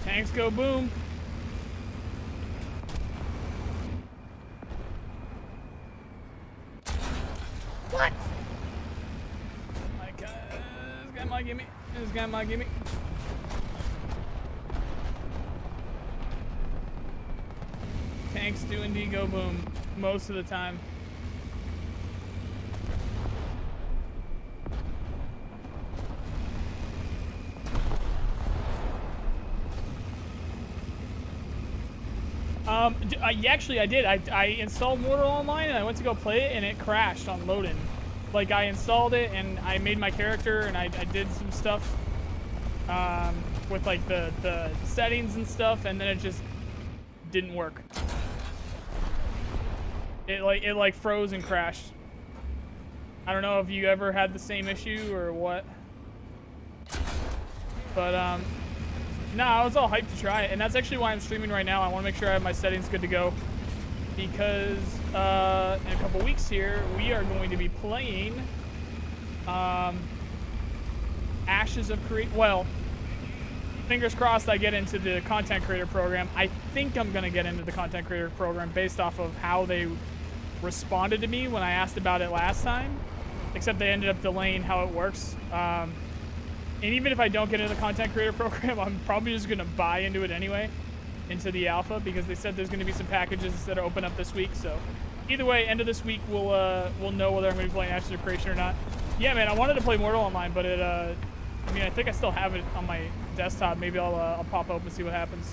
Tanks go boom. What? My God, this guy might get me. This guy might get me. Tanks do indeed go boom most of the time. Actually, I did. I installed Mortal Online and I went to go play it and it crashed on loading. Like, I installed it and I made my character and I did some stuff with like the settings and stuff, and then it just didn't work. It like froze and crashed. I don't know if you ever had the same issue or what, but no, I was all hyped to try it, and that's actually why I'm streaming right now. I want to make sure I have my settings good to go, because in a couple weeks here, we are going to be playing Ashes of Create. Well, fingers crossed I get into the content creator program. I think I'm going to get into the content creator program based off of how they responded to me when I asked about it last time, except they ended up delaying how it works. And even if I don't get into the content creator program, I'm probably just going to buy into it anyway, into the alpha, because they said there's going to be some packages that are open up this week. So either way, end of this week, we'll know whether I'm going to be playing Ashes of Creation or not. Yeah, man, I wanted to play Mortal Online, but it, I mean, I think I still have it on my desktop. Maybe I'll pop open and see what happens,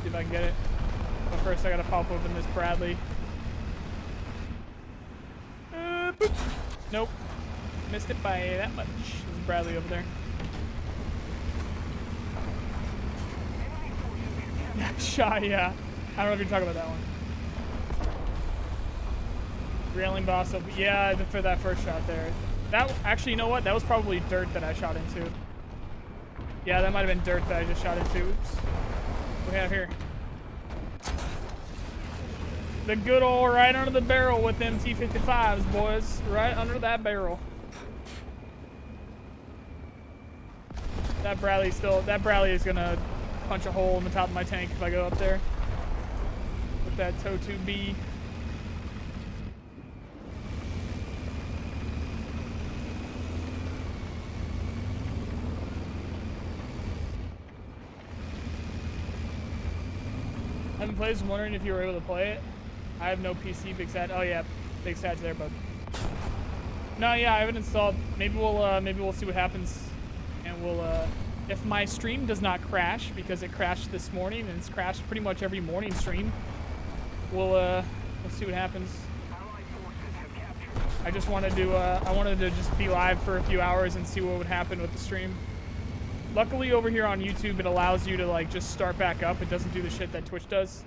see if I can get it. But first, I got to pop open this Bradley. Boop. Nope. Missed it by that much. There's Bradley over there. Shot, yeah. I don't know if you're talking about that one. Railing boss up. Yeah, for that first shot there. That actually, you know what? That was probably dirt that I shot into. Yeah, that might have been dirt that I just shot into. Oops. What do we have here? The good old right under the barrel with them T-55s, boys. Right under that barrel. That Bradley is gonna punch a hole in the top of my tank if I go up there with that TOW2B. I haven't played, so I'm wondering if you were able to play it. I have no PC, Big Sad. Oh yeah, Big Sad's there, bud. No, yeah, I haven't installed. Maybe we'll see what happens, and we'll if my stream does not crash, because it crashed this morning and it's crashed pretty much every morning stream. We'll see what happens. I just wanted to I wanted to just be live for a few hours and see what would happen with the stream. Luckily over here on YouTube, it allows you to like just start back up. It doesn't do the shit that Twitch does,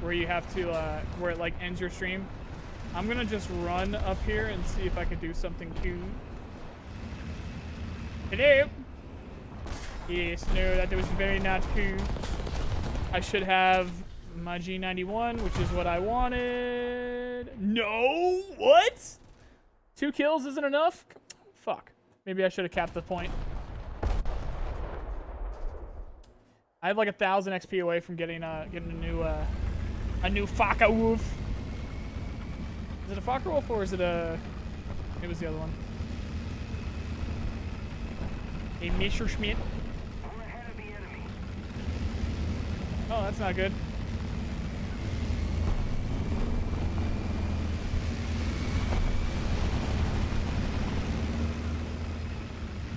where you have to where it like ends your stream. I'm gonna just run up here and see if I can do something cute. Hello. Yes, no, that was very not cool. I should have my G91, which is what I wanted. No, what? 2 kills isn't enough? Fuck. Maybe I should have capped the point. I have like 1,000 XP away from getting a new Faka Wolf. Is it a Faka Wolf or is it a? It was the other one. A Messerschmitt. Oh, that's not good.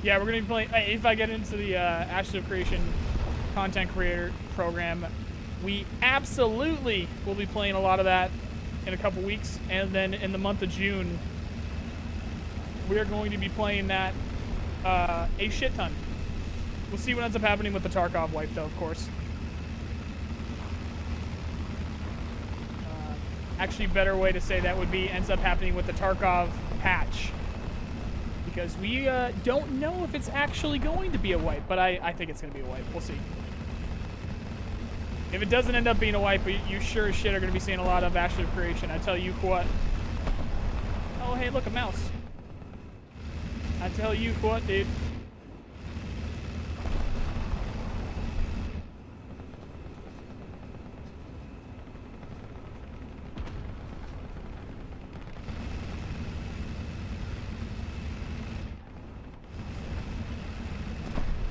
Yeah, we're gonna be playing. If I get into the Ashes of Creation content creator program, we absolutely will be playing a lot of that in a couple weeks, and then in the month of June, we are going to be playing that a shit ton. We'll see what ends up happening with the Tarkov wipe, though, of course. Actually, better way to say that would be ends up happening with the Tarkov patch. Because we don't know if it's actually going to be a wipe, but I think it's going to be a wipe. We'll see. If it doesn't end up being a wipe, you sure as shit are going to be seeing a lot of Ashes of Creation. I tell you what. Oh, hey, look, a mouse. I tell you what, dude.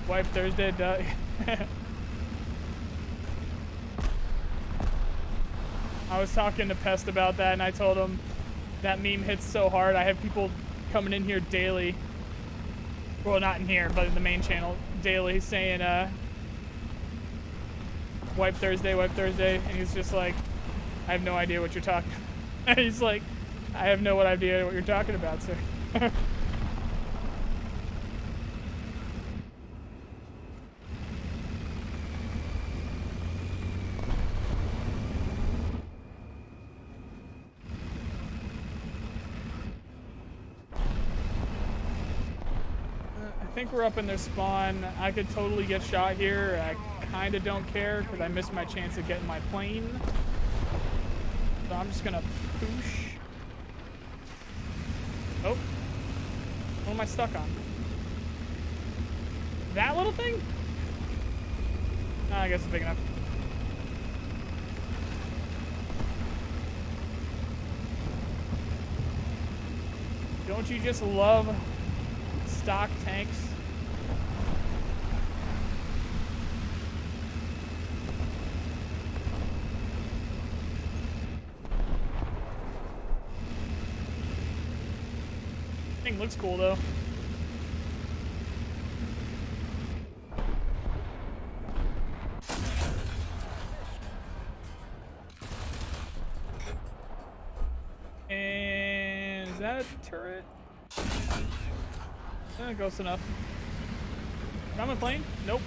Wipe Thursday, duh. I was talking to Pest about that, and I told him that meme hits so hard. I have people coming in here daily. Well, not in here, but in the main channel daily, saying, wipe Thursday, and he's just like, I have no idea what you're talking about. He's like, I have no idea what you're talking about, sir. I think we're up in their spawn. I could totally get shot here. I kind of don't care because I missed my chance of getting my plane. So I'm just gonna poosh. Oh, what am I stuck on? That little thing? Oh, I guess it's big enough. Don't you just love stock tanks? Thing looks cool though. And is that a turret? Close enough. Am I playing? Nope.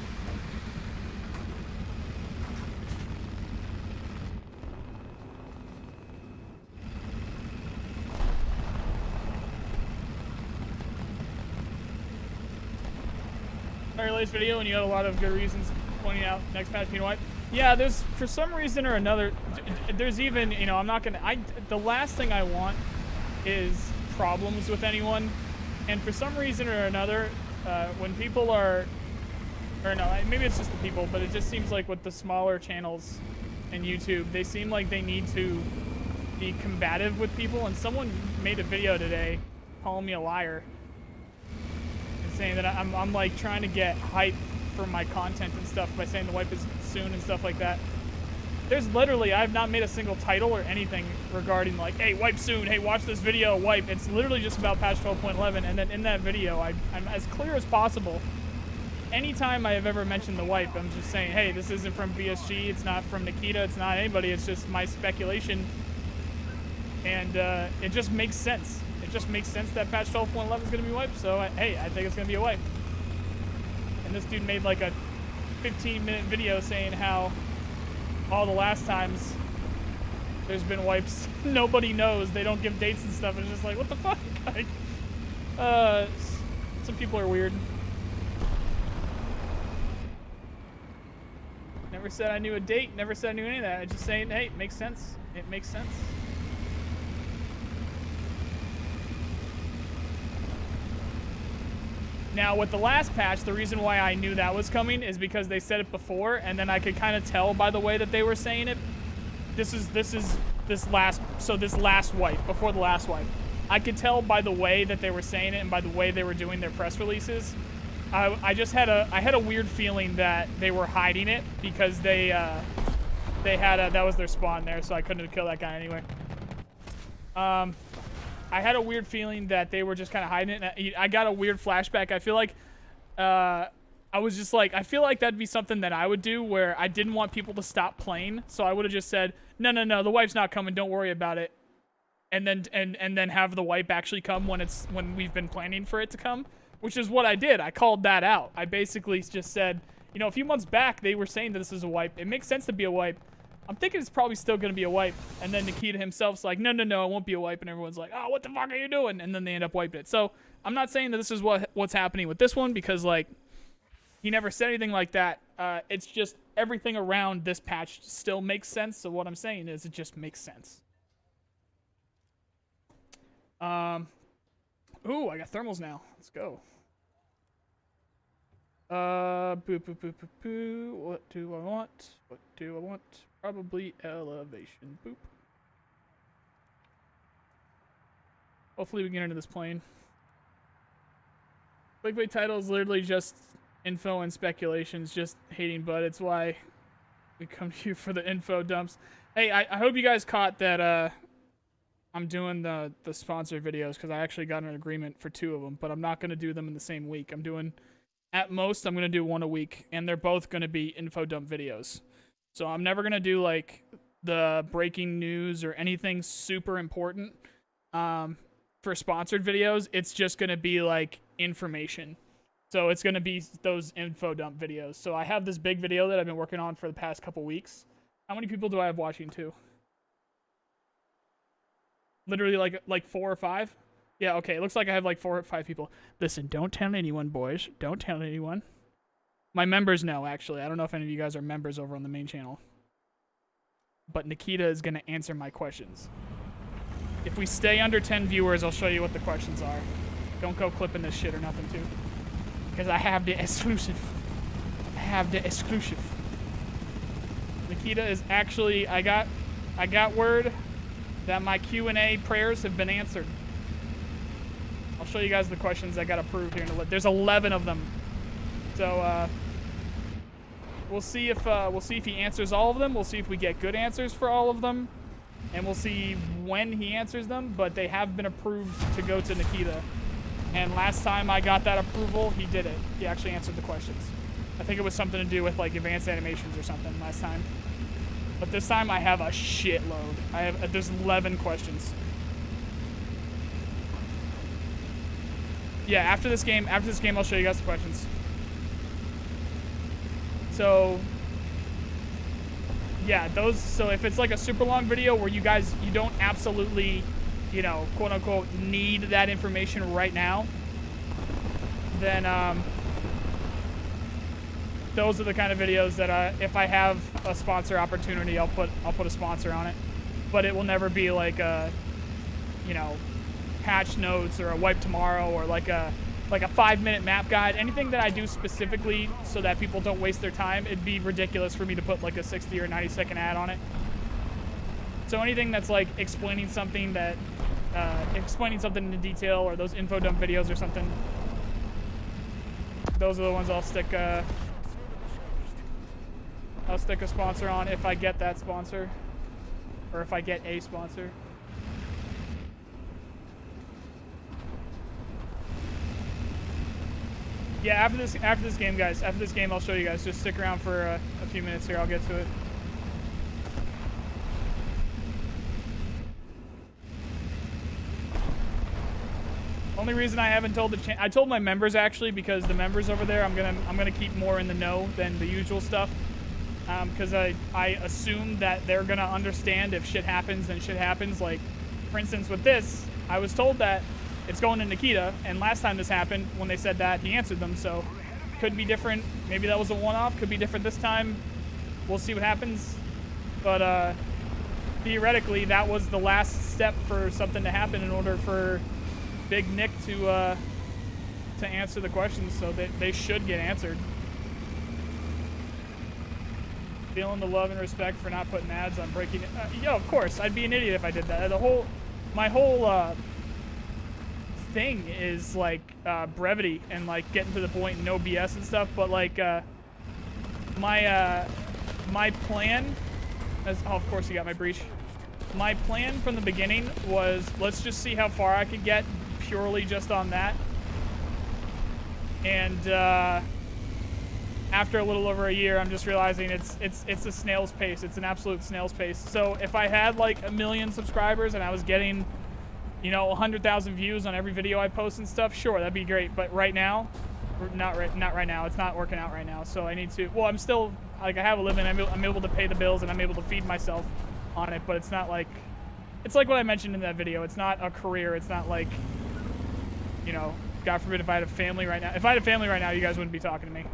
Very latest video, and you had a lot of good reasons pointing out next patch being wipe. Yeah, there's for some reason or another. There's even, you know, I'm not gonna. The last thing I want is problems with anyone. And for some reason or another, when people are, or no, maybe it's just the people, but it just seems like with the smaller channels in YouTube, they seem like they need to be combative with people. And someone made a video today calling me a liar and saying that I'm like trying to get hype for my content and stuff by saying the wipe is soon and stuff like that. There's literally, I've not made a single title or anything regarding like, hey, wipe soon, hey, watch this video, wipe. It's literally just about patch 12.11, and then in that video, I'm as clear as possible. Anytime I have ever mentioned the wipe, I'm just saying, hey, this isn't from BSG, it's not from Nikita, it's not anybody, it's just my speculation. And it just makes sense. It just makes sense that patch 12.11 is going to be wiped, so hey, I think it's going to be a wipe. And this dude made like a 15-minute video saying how all the last times there's been wipes, nobody knows, they don't give dates and stuff. It's just like, what the fuck? Like, some people are weird. Never said I knew a date, never said I knew any of that. I'm just saying, hey, it makes sense. It makes sense. Now, with the last patch, the reason why I knew that was coming is because they said it before, and then I could kind of tell by the way that they were saying it. This last wipe, before the last wipe. I could tell by the way that they were saying it and by the way they were doing their press releases. I had a weird feeling that they were hiding it because they had that was their spawn there, so I couldn't kill that guy anyway. I had a weird feeling that they were just kind of hiding it. And I got a weird flashback. I feel like I was just like, I feel like that'd be something that I would do where I didn't want people to stop playing, so I would have just said, no, the wipe's not coming, don't worry about it, and then have the wipe actually come when we've been planning for it to come. Which is what I did. I called that out. I basically just said, you know, a few months back, they were saying that this is a wipe. It makes sense to be a wipe. I'm thinking it's probably still going to be a wipe. And then Nikita himself's like, no, it won't be a wipe. And everyone's like, oh, what the fuck are you doing? And then they end up wiping it. So I'm not saying that this is what's happening with this one because, like, he never said anything like that. It's just everything around this patch still makes sense. So what I'm saying is it just makes sense. Ooh, I got thermals now. Let's go. Boo. What do I want? Probably elevation. Boop. Hopefully we can get into this plane. Clickbait title is literally just info and speculations, just hating Bud. It's why we come to you for the info dumps. Hey, I hope you guys caught that I'm doing the sponsored videos because I actually got an agreement for 2 of them, but I'm not going to do them in the same week. At most, I'm going to do 1 a week, and they're both going to be info dump videos. So I'm never going to do, like, the breaking news or anything super important for sponsored videos. It's just going to be, like, information. So it's going to be those info dump videos. So I have this big video that I've been working on for the past couple weeks. How many people do I have watching, too? Literally, like 4 or 5? Yeah, okay, it looks like I have like 4 or 5 people. Listen, don't tell anyone, boys. Don't tell anyone. My members know, actually. I don't know if any of you guys are members over on the main channel. But Nikita is going to answer my questions. If we stay under 10 viewers, I'll show you what the questions are. Don't go clipping this shit or nothing, too. Because I have the exclusive. Nikita is actually... I got word that my Q&A prayers have been answered. I'll show you guys the questions that got approved here. There's 11 of them, so we'll see if he answers all of them. We'll see if we get good answers for all of them, and we'll see when he answers them. But they have been approved to go to Nikita, and last time I got that approval, he did it. He actually answered the questions. I think it was something to do with like advanced animations or something last time. But this time I have a shitload. There's 11 questions. Yeah, after this game, I'll show you guys the questions. So, yeah, so if it's like a super long video where you don't absolutely, you know, quote unquote, need that information right now, then, those are the kind of videos that if I have a sponsor opportunity, I'll put a sponsor on it. But it will never be like a, you know, patch notes or a wipe tomorrow or like a 5-minute map guide. Anything that I do specifically so that people don't waste their time, it'd be ridiculous for me to put like a 60 or 90-second ad on it. So anything that's like explaining something in detail, or those info dump videos or something, those are the ones I'll stick I'll stick a sponsor on if I get that sponsor. Or if I get a sponsor. Yeah, after this game, guys. After this game, I'll show you guys. Just stick around for a few minutes here. I'll get to it. Only reason I haven't told I told my members actually, because the members over there, I'm gonna keep more in the know than the usual stuff, because I assume that they're gonna understand if shit happens, then shit happens. Like, for instance, with this, I was told that it's going to Nikita, and last time this happened, when they said that, he answered them, so could be different. Maybe that was a one-off. Could be different this time. We'll see what happens. But theoretically, that was the last step for something to happen in order for Big Nick to answer the questions, so they should get answered. Feeling the love and respect for not putting ads on breaking it. Yo, of course, I'd be an idiot if I did that. My whole thing is like brevity and like getting to the point and no BS and stuff. But like my plan, of course you got my breach. My plan from the beginning was, let's just see how far I could get purely just on that. And after a little over a year, I'm just realizing it's a snail's pace. It's an absolute snail's pace. So if I had like 1 million subscribers and I was getting, you know, 100,000 views on every video I post and stuff, sure, that'd be great. But right now, not right now. It's not working out right now. So I need to. Well, I'm still like, I have a living. I'm able to pay the bills and I'm able to feed myself on it. But it's not like, it's like what I mentioned in that video. It's not a career. It's not like, you know, God forbid if I had a family right now. If I had a family right now, you guys wouldn't be talking to me.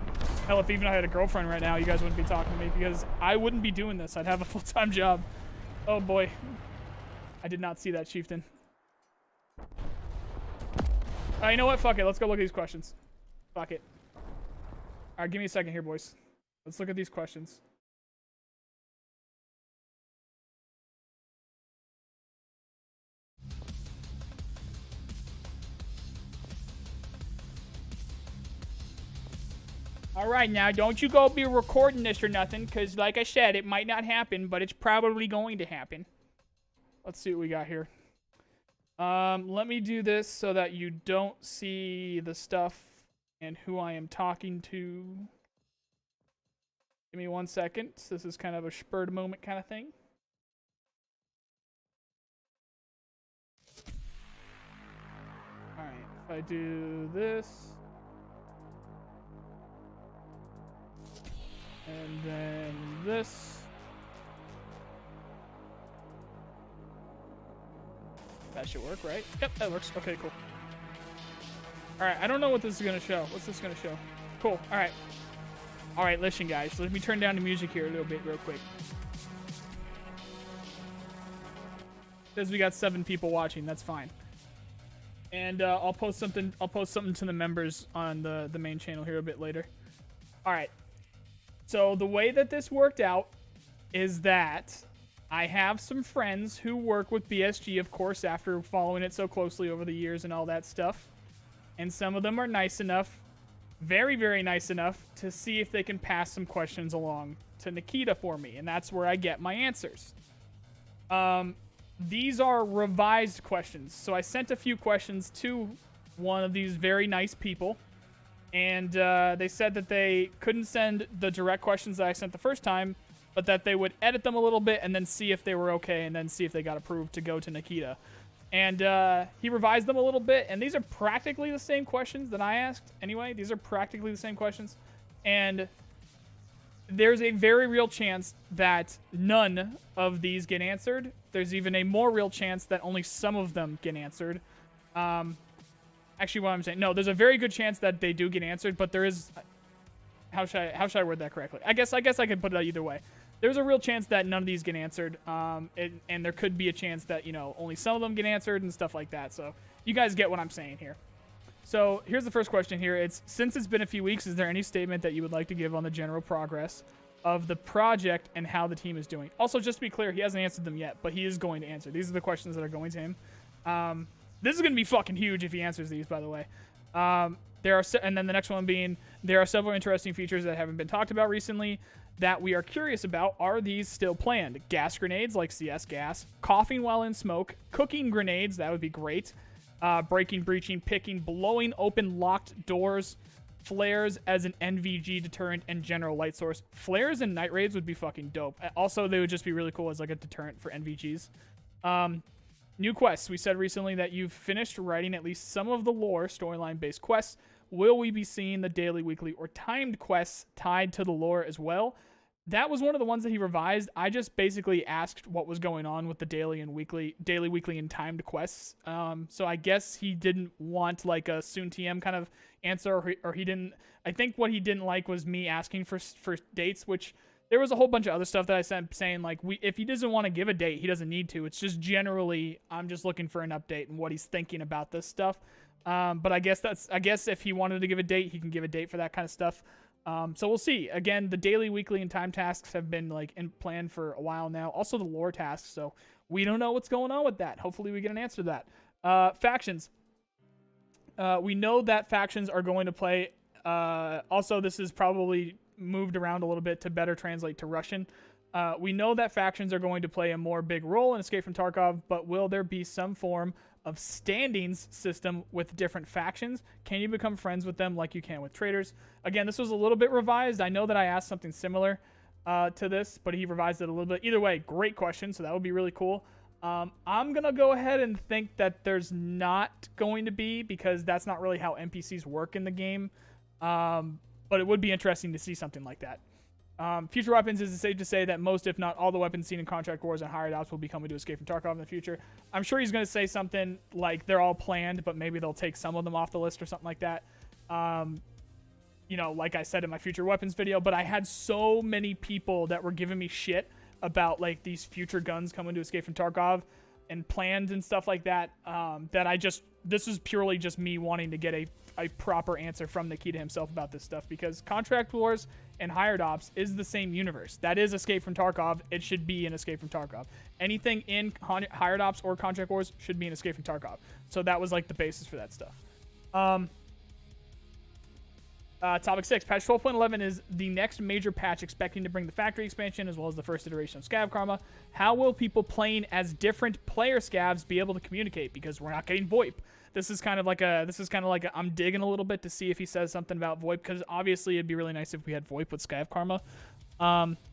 Hell, if even I had a girlfriend right now, you guys wouldn't be talking to me, because I wouldn't be doing this. I'd have a full-time job. Oh boy. I did not see that, Chieftain. You know what? Fuck it. Let's go look at these questions. Fuck it. Alright, give me a second here, boys. Let's look at these questions. Alright, now don't you go be recording this or nothing, because like I said, it might not happen, but it's probably going to happen. Let's see what we got here. Let me do this so that you don't see the stuff and who I am talking to. Give me 1 second. This is kind of a spur of the moment kind of thing. Alright, if I do this. And then this. That should work, right? Yep, that works. Okay, cool. Alright, I don't know what this is going to show. What's this going to show? Cool. Alright. Alright, listen, guys. Let me turn down the music here a little bit real quick. Says we got 7 people watching. That's fine. And I'll post something to the members on the main channel here a bit later. Alright. So the way that this worked out is that I have some friends who work with BSG, of course, after following it so closely over the years and all that stuff. And some of them are nice enough, very, very nice enough, to see if they can pass some questions along to Nikita for me. And that's where I get my answers. These are revised questions. So I sent a few questions to one of these very nice people. And they said that they couldn't send the direct questions that I sent the first time, but that they would edit them a little bit and then see if they were okay and then see if they got approved to go to Nikita. And he revised them a little bit, and these are practically the same questions that I asked anyway. These are practically the same questions. And there's a very real chance that none of these get answered. There's even a more real chance that only some of them get answered. Actually, what I'm saying, no, there's a very good chance that they do get answered, but there is, how should I word that correctly? I guess I could put it either way. There's a real chance that none of these get answered, and there could be a chance that, you know, only some of them get answered and stuff like that. So you guys get what I'm saying here. So here's the first question here. It's, since it's been a few weeks, is there any statement that you would like to give on the general progress of the project and how the team is doing? Also, just to be clear, he hasn't answered them yet, but he is going to answer. These are the questions that are going to him. This is going to be fucking huge if he answers these, by the way. And then the next one being, there are several interesting features that haven't been talked about recently. that we are curious about. Are these still planned? Gas grenades like CS gas, coughing while in smoke, cooking grenades, that would be great, breaking, breaching, picking, blowing open locked doors, flares as an NVG deterrent, and general light source. Flares and night raids would be fucking dope. Also, they would just be really cool as like a deterrent for NVGs. New quests. We said recently that you've finished writing at least some of the lore storyline-based quests. Will we be seeing the daily, weekly, or timed quests tied to the lore as well? That was one of the ones that he revised. I just basically asked what was going on with the daily, weekly, and timed quests. So I guess he didn't want like a soon TM kind of answer, or he didn't. I think what he didn't like was me asking for dates, which there was a whole bunch of other stuff that I sent saying like if he doesn't want to give a date, he doesn't need to. It's just generally I'm just looking for an update and what he's thinking about this stuff. But I guess if he wanted to give a date, he can give a date for that kind of stuff. So we'll see. Again, the daily, weekly, and time tasks have been like in plan for a while now. Also the lore tasks, so we don't know what's going on with that. Hopefully we get an answer to that. Factions. We know that factions are going to play. Also, this is probably moved around a little bit to better translate to Russian. We know that factions are going to play a more big role in Escape from Tarkov, but will there be some form of standings system with different factions? Can you become friends with them like you can with traders? Again, this was a little bit revised. I know that I asked something similar to this, but he revised it a little bit. Either way, great question, so that would be really cool. I'm going to go ahead and think that there's not going to be, because that's not really how NPCs work in the game. But it would be interesting to see something like that. Future weapons, is it safe to say that most, if not all, the weapons seen in Contract Wars and Hired Ops will be coming to Escape from Tarkov in the future? I'm sure he's going to say something like they're all planned, but maybe they'll take some of them off the list or something like that. You know, like I said in my future weapons video, but I had so many people that were giving me shit about like these future guns coming to Escape from Tarkov and plans and stuff like that, that this is purely just me wanting to get a proper answer from Nikita himself about this stuff, because Contract Wars and Hired Ops is the same universe. That is Escape from Tarkov. It should be in Escape from Tarkov. Anything in Hired Ops or Contract Wars should be in Escape from Tarkov. So that was like the basis for that stuff. Topic 6. Patch 12.11 is the next major patch, expecting to bring the factory expansion as well as the first iteration of Scav Karma. How will people playing as different player scavs be able to communicate? Because we're not getting VoIP. This is kind of like I'm digging a little bit to see if he says something about VoIP, because obviously it'd be really nice if we had VoIP with Scav Karma.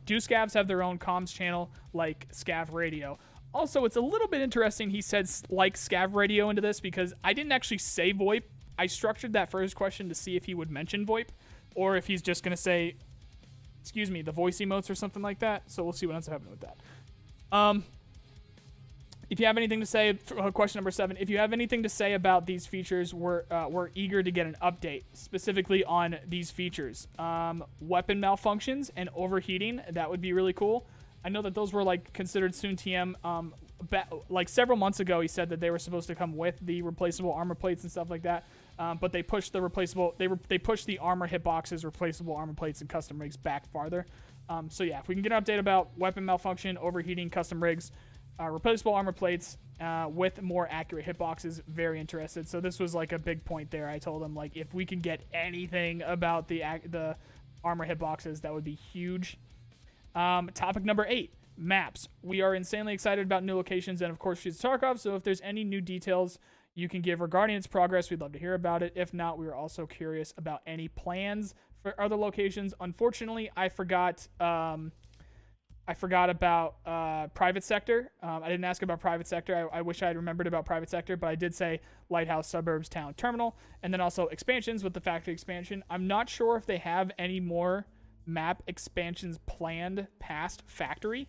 Do scavs have their own comms channel like Scav Radio? Also, it's a little bit interesting he said like Scav Radio into this, because I didn't actually say VoIP. I structured that first question to see if he would mention VoIP, or if he's just going to say, excuse me, the voice emotes or something like that. So we'll see what ends up happening with that. If you have anything to say, question number 7, if you have anything to say about these features, we're eager to get an update, specifically on these features. Weapon malfunctions and overheating, that would be really cool. I know that those were like considered soon TM. Like several months ago, he said that they were supposed to come with the replaceable armor plates and stuff like that. But they pushed the replaceable, they pushed the armor hitboxes, replaceable armor plates, and custom rigs back farther. So yeah, if we can get an update about weapon malfunction, overheating, custom rigs, replaceable armor plates with more accurate hitboxes, very interested. So this was like a big point there. I told him like if we can get anything about the armor hitboxes, that would be huge. Topic number 8, maps. We are insanely excited about new locations and of course Streets of Tarkov. So if there's any new details you can give regarding its progress, we'd love to hear about it. If not, we are also curious about any plans for other locations. Unfortunately, I forgot about private sector. I didn't ask about private sector. I wish I had remembered about private sector, but I did say lighthouse, suburbs, town, terminal, and then also expansions with the factory expansion. I'm not sure if they have any more map expansions planned past factory,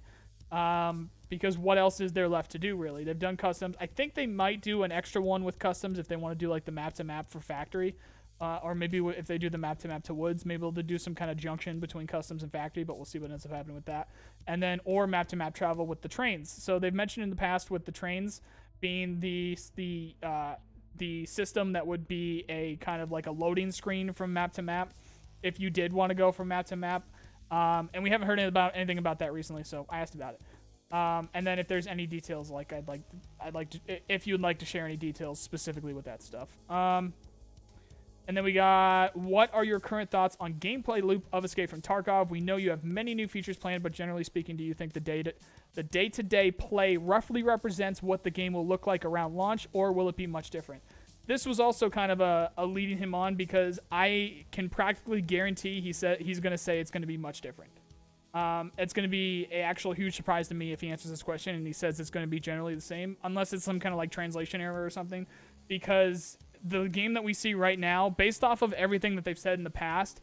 because what else is there left to do, really? They've done customs. I think they might do an extra one with customs if they want to do like the map to map for factory. Or maybe if they do the map to woods, maybe they'll do some kind of junction between customs and factory, but we'll see what ends up happening with that. And then, or map to map travel with the trains. So they've mentioned in the past with the trains being the system that would be a kind of like a loading screen from map to map, if you did want to go from map to map. And we haven't heard anything about that recently, so I asked about it. And then if there's any details, like I'd like to, if you'd like to share any details specifically with that stuff. And then we got, what are your current thoughts on gameplay loop of Escape from Tarkov? We know you have many new features planned, but generally speaking, do you think the day-to-day play roughly represents what the game will look like around launch, or will it be much different? This was also kind of a leading him on, because I can practically guarantee he's going to say it's going to be much different. It's going to be an actual huge surprise to me if he answers this question and he says it's going to be generally the same, unless it's some kind of like translation error or something, because the game that we see right now, based off of everything that they've said in the past,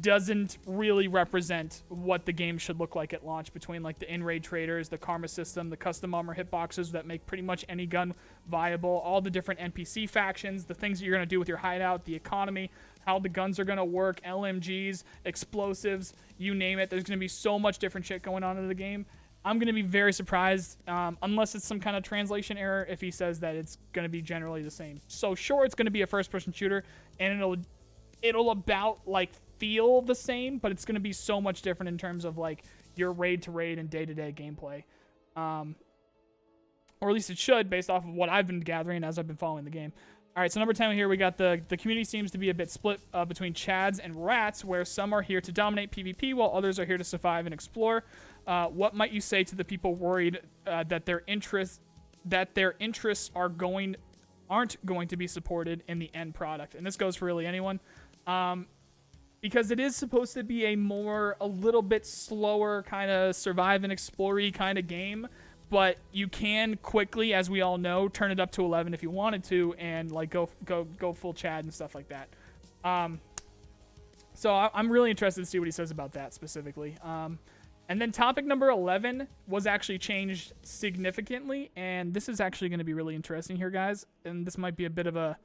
doesn't really represent what the game should look like at launch, between like the in-raid traders, the karma system, the custom armor hitboxes that make pretty much any gun viable, all the different NPC factions, the things that you're going to do with your hideout, the economy, how the guns are going to work, LMGs, explosives, you name it. There's going to be so much different shit going on in the game. I'm going to be very surprised, unless it's some kind of translation error, if he says that it's going to be generally the same. So sure, it's going to be a first-person shooter, and it'll about like feel the same, but it's going to be so much different in terms of like your raid-to-raid and day-to-day gameplay. Or at least it should, based off of what I've been gathering as I've been following the game. All right, so number 10 here, we got the community seems to be a bit split between Chads and Rats, where some are here to dominate PvP while others are here to survive and explore. What might you say to the people worried that their interests aren't going to be supported in the end product? And this goes for really anyone, because it is supposed to be a little bit slower kind of survive and explore-y kind of game. But you can quickly, as we all know, turn it up to 11 if you wanted to, and like go full Chad and stuff like that. So I'm really interested to see what he says about that specifically. And then topic number 11 was actually changed significantly, and this is actually going to be really interesting here, guys. And this might be a bit of a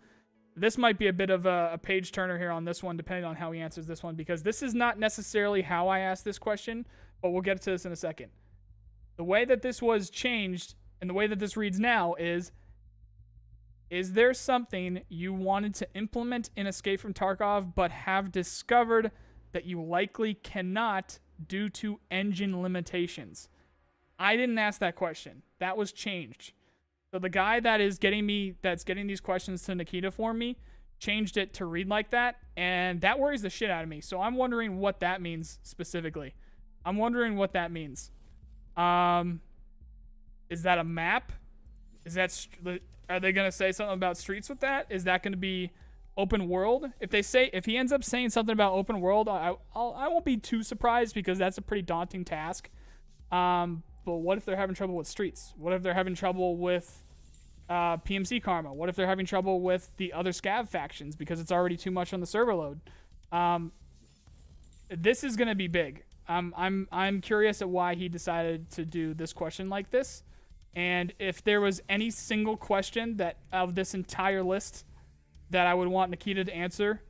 page turner here on this one, depending on how he answers this one, because this is not necessarily how I asked this question, but we'll get to this in a second. The way that this was changed and the way that this reads now is there something you wanted to implement in Escape from Tarkov but have discovered that you likely cannot due to engine limitations? I didn't ask that question. That was changed. So the guy that's getting these questions to Nikita for me changed it to read like that, and that worries the shit out of me. So I'm wondering what that means specifically. I'm wondering what that means. Is that a map? Are they going to say something about streets with that? Is that going to be open world? If he ends up saying something about open world, I won't be too surprised, because that's a pretty daunting task. But what if they're having trouble with streets? What if they're having trouble with PMC karma? What if they're having trouble with the other scav factions because it's already too much on the server load? This is going to be big. I'm curious at why he decided to do this question like this, and if there was any single question that of this entire list that I would want Nikita to answer,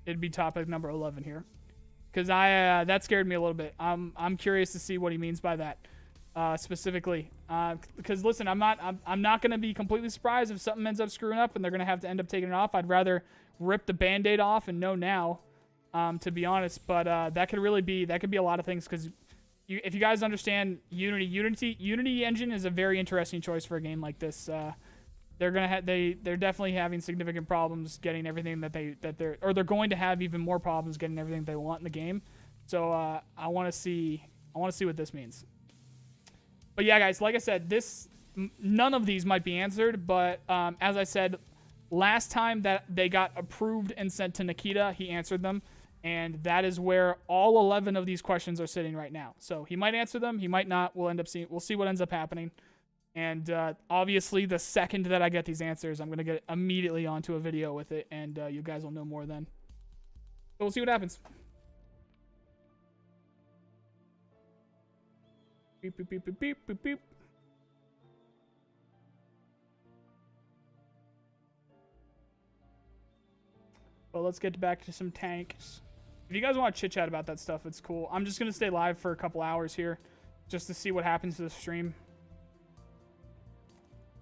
it'd be topic number 11 here, because that scared me a little bit. I'm curious to see what he means by that specifically, because listen, I'm not going to be completely surprised if something ends up screwing up and they're going to have to end up taking it off. I'd rather rip the band-aid off and know now. To be honest, but that could be a lot of things, because if you guys understand Unity engine is a very interesting choice for a game like this. They're definitely having significant problems getting everything they're going to have even more problems getting everything they want in the game. So I want to see what this means. But yeah, guys, like I said, none of these might be answered, but as I said, last time that they got approved and sent to Nikita, he answered them. And that is where all 11 of these questions are sitting right now. So he might answer them, he might not. We'll see what ends up happening. And obviously, the second that I get these answers, I'm going to get immediately onto a video with it, and you guys will know more then. So we'll see what happens. Beep, beep, beep, beep, beep, beep, beep. Well, let's get back to some tanks. If you guys want to chit-chat about that stuff, it's cool. I'm just going to stay live for a couple hours here just to see what happens to the stream.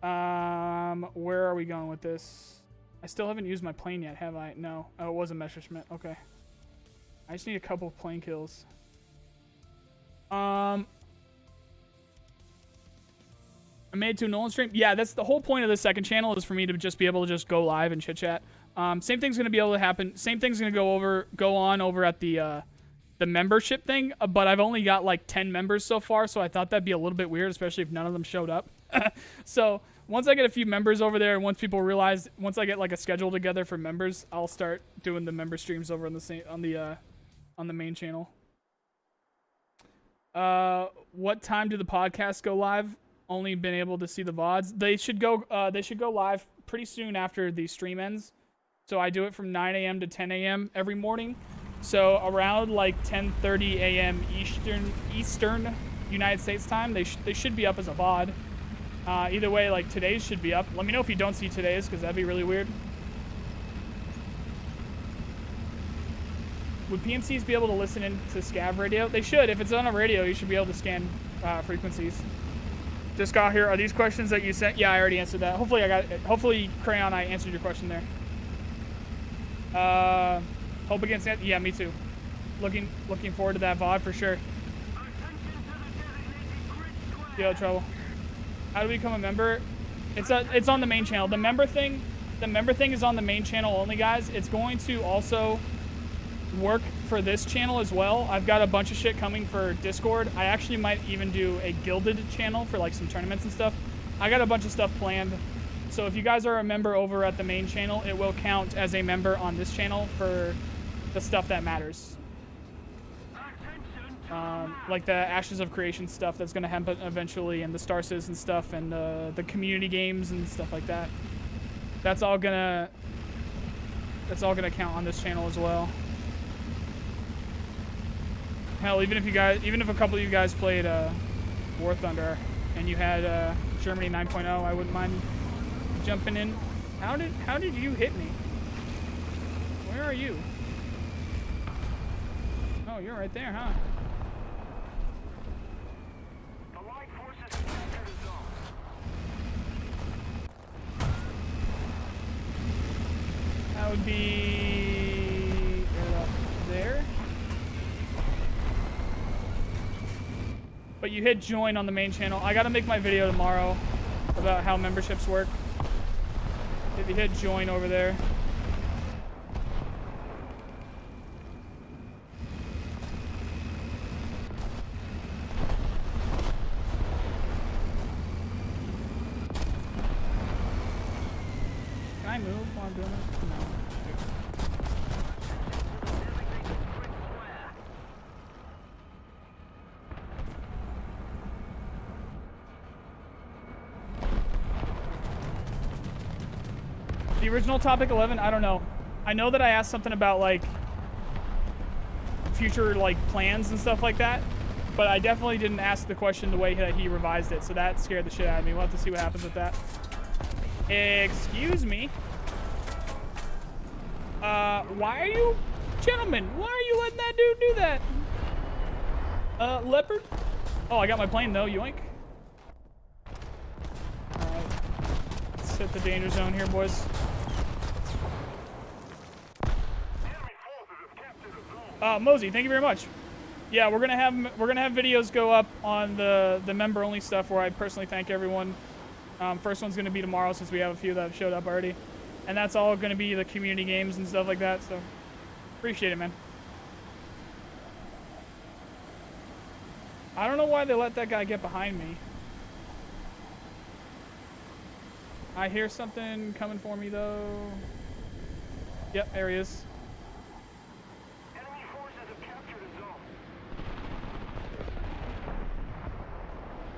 Where are we going with this? I still haven't used my plane yet, have I? No. Oh, it was a Messerschmitt. Okay. I just need a couple of plane kills. I made it to a Nolan stream. Yeah, that's the whole point of the second channel, is for me to just be able to just go live and chit chat. Same thing's gonna be able to happen. Same thing's gonna go on over at the membership thing. But I've only got like 10 members so far, so I thought that'd be a little bit weird, especially if none of them showed up. So once I get a few members over there, and once people realize, once I get like a schedule together for members, I'll start doing the member streams over on the main channel. What time do the podcasts go live? Only been able to see the VODs. They should go live pretty soon after the stream ends. So I do it from 9 a.m. to 10 a.m. every morning. So around like 10:30 a.m. Eastern United States time, they should be up as a VOD. Either way, like today's should be up. Let me know if you don't see today's, because that'd be really weird. Would PMCs be able to listen into scav radio? They should. If it's on a radio, you should be able to scan frequencies. Just got here. Are these questions that you sent? Yeah, I already answered that. Hopefully I got it. Hopefully, Crayon, I answered your question there. Hope against it. Yeah, me too. Looking forward to that VOD for sure. Yo, trouble. How do we become a member? It's on the main channel. The member thing is on the main channel only, guys. It's going to also work for this channel as well. I've got a bunch of shit coming for Discord. I actually might even do a gilded channel for like some tournaments and stuff. I got a bunch of stuff planned. So if you guys are a member over at the main channel, it will count as a member on this channel for the stuff that matters. Like the Ashes of Creation stuff that's going to happen eventually, and the Star Citizen stuff, and the community games and stuff like that. That's all gonna count on this channel as well. Hell, even if a couple of you guys played War Thunder and you had Germany 9.0, I wouldn't mind jumping in. How did you hit me? Where are you? Oh, you're right there, huh? That would be up there. But you hit join on the main channel. I gotta make my video tomorrow about how memberships work. If you hit join over there. Can I move while I'm doing this? No. The original topic 11, I don't know. I know that I asked something about like future like plans and stuff like that, but I definitely didn't ask the question the way that he revised it, so that scared the shit out of me. We'll have to see what happens with that. Excuse me. Why are you, gentlemen, why are you letting that dude do that? Leopard? Oh, I got my plane though, yoink. Alright. Let's hit the danger zone here, boys. Mosey, thank you very much. Yeah, we're gonna have videos go up on the member only stuff where I personally thank everyone. First one's gonna be tomorrow since we have a few that have showed up already, and that's all gonna be the community games and stuff like that. So appreciate it, man. I don't know why they let that guy get behind me. I hear something coming for me though. Yep, there he is.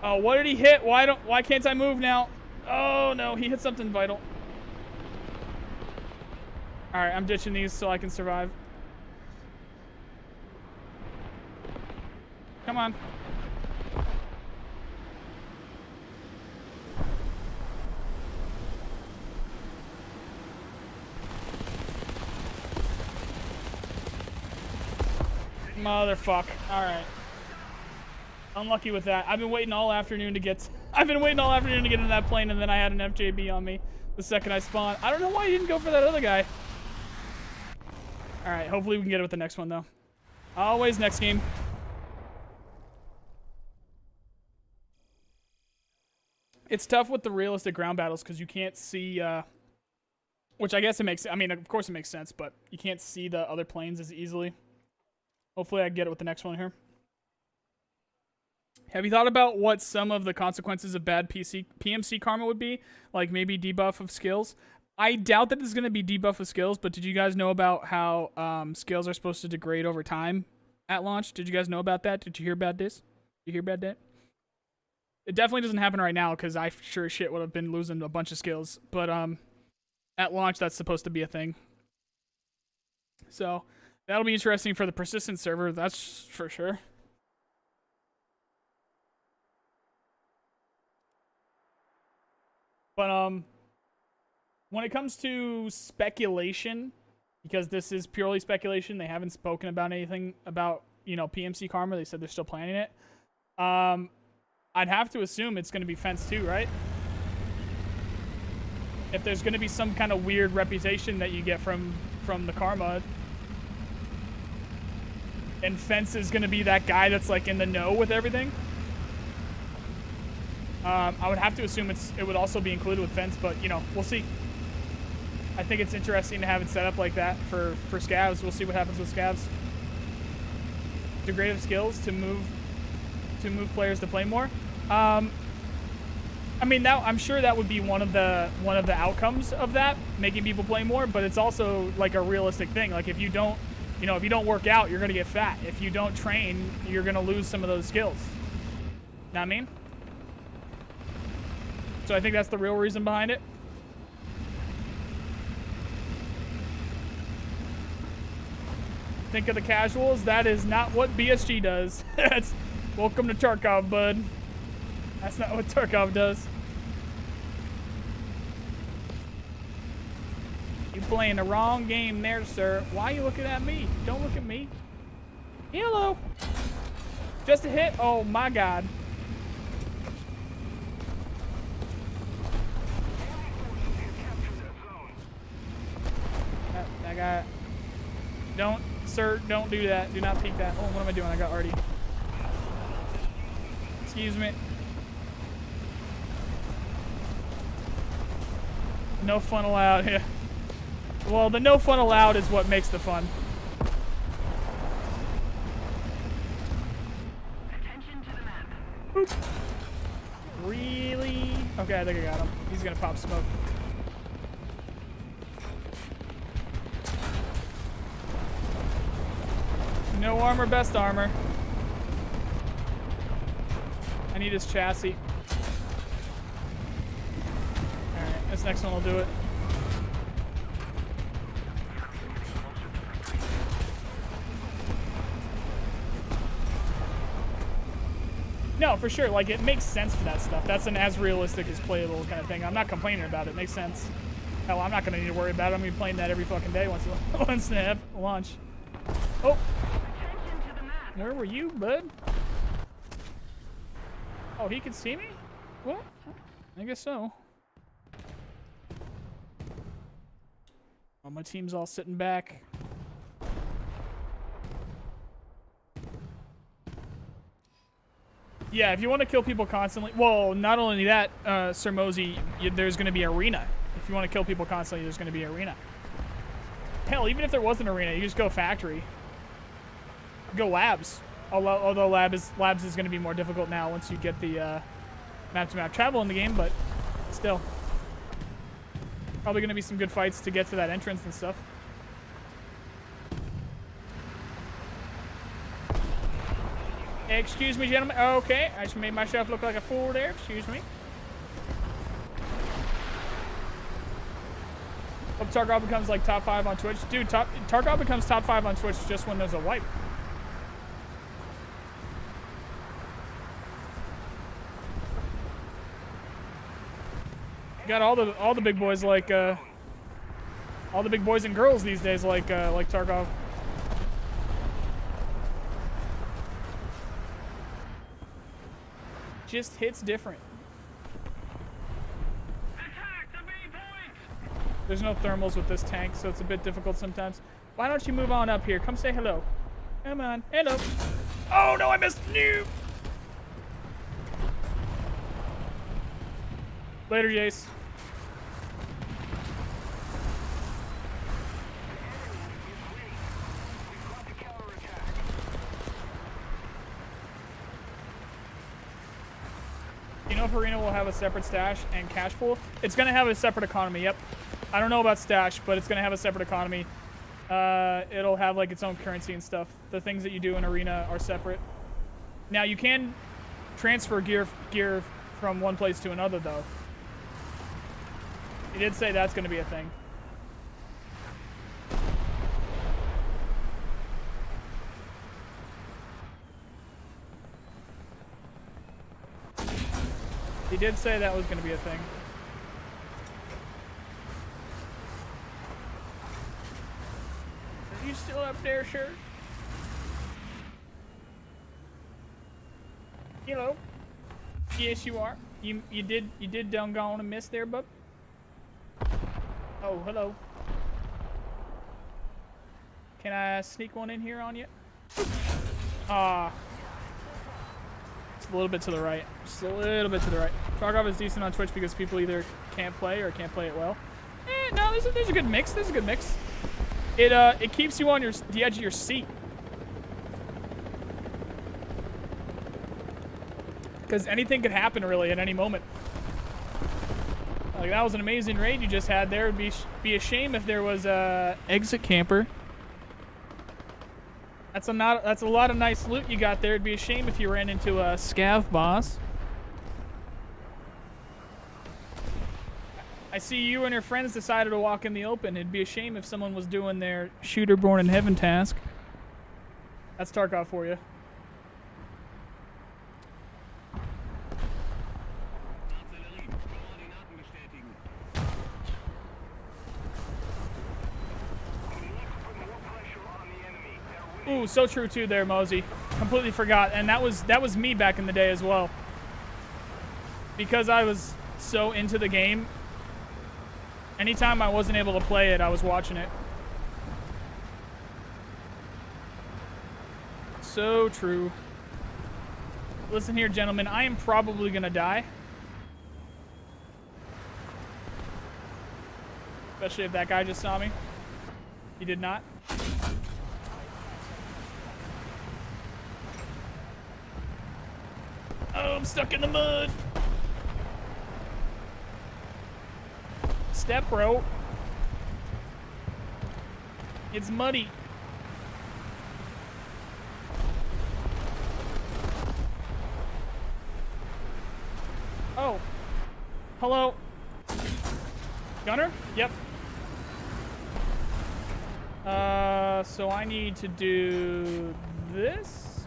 Oh, what did he hit? Why can't I move now? Oh no, he hit something vital. Alright, I'm ditching these so I can survive. Come on. Motherfuck. Alright. Unlucky with that. I've been waiting all afternoon to get in that plane, and then I had an FJB on me the second I spawned. I don't know why you didn't go for that other guy. Alright, hopefully we can get it with the next one though. Always next game. It's tough with the realistic ground battles because you can't see, which I guess it makes, I mean, of course it makes sense, but you can't see the other planes as easily. Hopefully I get it with the next one here. Have you thought about what some of the consequences of bad PMC karma would be? Like maybe debuff of skills? I doubt that it's going to be debuff of skills, but did you guys know about how skills are supposed to degrade over time at launch? Did you guys know about that? Did you hear about this? Did you hear about that? It definitely doesn't happen right now because I sure as shit would have been losing a bunch of skills. But at launch, that's supposed to be a thing. So that'll be interesting for the persistent server, that's for sure. But when it comes to speculation, because this is purely speculation, they haven't spoken about anything about, you know, PMC karma. They said they're still planning it. I'd have to assume it's going to be Fence 2, right? If there's going to be some kind of weird reputation that you get from the karma, and Fence is going to be that guy that's like in the know with everything, I would have to assume it would also be included with Fence, but you know, we'll see. I think it's interesting to have it set up like that for scavs. We'll see what happens with scavs. Degrade of skills to move players to play more. I mean, that I'm sure that would be one of the outcomes of that, making people play more. But it's also like a realistic thing. Like if you don't, you know, if you don't work out, you're gonna get fat. If you don't train, you're gonna lose some of those skills. Know what I mean? So I think that's the real reason behind it. Think of the casuals. That is not what BSG does. That's welcome to Tarkov, bud. That's not what Tarkov does. You playing the wrong game there, sir. Why are you looking at me? Don't look at me. Hello. Just a hit. Oh my God. That guy. Don't, sir, don't do that. Do not peek that. Oh, what am I doing? I got Artie. Excuse me. No fun allowed. Yeah. Well, the no fun allowed is what makes the fun. Attention to the map. Boop. Really? Okay, I think I got him. He's gonna pop smoke. No armor, best armor. I need his chassis. Alright, this next one will do it. No, for sure. Like, it makes sense for that stuff. That's an as realistic as playable kind of thing. I'm not complaining about it. It makes sense. Hell, I'm not going to need to worry about it. I'm going to be playing that every fucking day once they have launch. Oh. Where were you, bud? Oh, he can see me? What? I guess so. Oh, my team's all sitting back. Yeah, if you want to kill people constantly, well, not only that, Sir Mosey, there's going to be arena. If you want to kill people constantly, there's going to be arena. Hell, even if there was an arena, you just go factory. Go labs. Although labs is going to be more difficult now once you get the map-to-map travel in the game, but still. Probably going to be some good fights to get to that entrance and stuff. Excuse me, gentlemen. Okay, I just made myself look like a fool there. Excuse me. Hope Tarkov becomes like top 5 on Twitch. Dude, Tarkov becomes top 5 on Twitch just when there's a wipe. Got all the big boys like all the big boys and girls these days like Tarkov. Just hits different. Attack the B point. There's no thermals with this tank, so it's a bit difficult sometimes. Why don't you move on up here? Come say hello. Come on. Hello. Oh no, I missed. No. Later, Jace. You know if Arena will have a separate stash and cash pool? It's going to have a separate economy, yep. I don't know about stash, but it's going to have a separate economy. It'll have like its own currency and stuff. The things that you do in Arena are separate. Now you can transfer gear from one place to another though. He did say that's going to be a thing. He did say that was going to be a thing. Are you still up there, sir? Hello. Yes, you are. You did doggone a miss there, bub. Oh, hello. Can I sneak one in here on you? Ah. It's a little bit to the right. Just a little bit to the right. Tarkov is decent on Twitch because people either can't play or can't play it well. No, there's a good mix. There's a good mix. It keeps you on the edge of your seat. Because anything could happen really at any moment. Like that was an amazing raid you just had there. It'd be a shame if there was a exit camper. That's a lot of nice loot you got there. It'd be a shame if you ran into a scav boss. I see you and your friends decided to walk in the open. It'd be a shame if someone was doing their shooter born in heaven task. That's Tarkov for you. Ooh, so true too there, Mosey. Completely forgot. And that was me back in the day as well. Because I was so into the game, anytime I wasn't able to play it, I was watching it. So true. Listen here, gentlemen, I am probably gonna die. Especially if that guy just saw me. He did not. Oh, I'm stuck in the mud. Step, bro. It's muddy. Oh. Hello. Gunner? Yep. So I need to do this.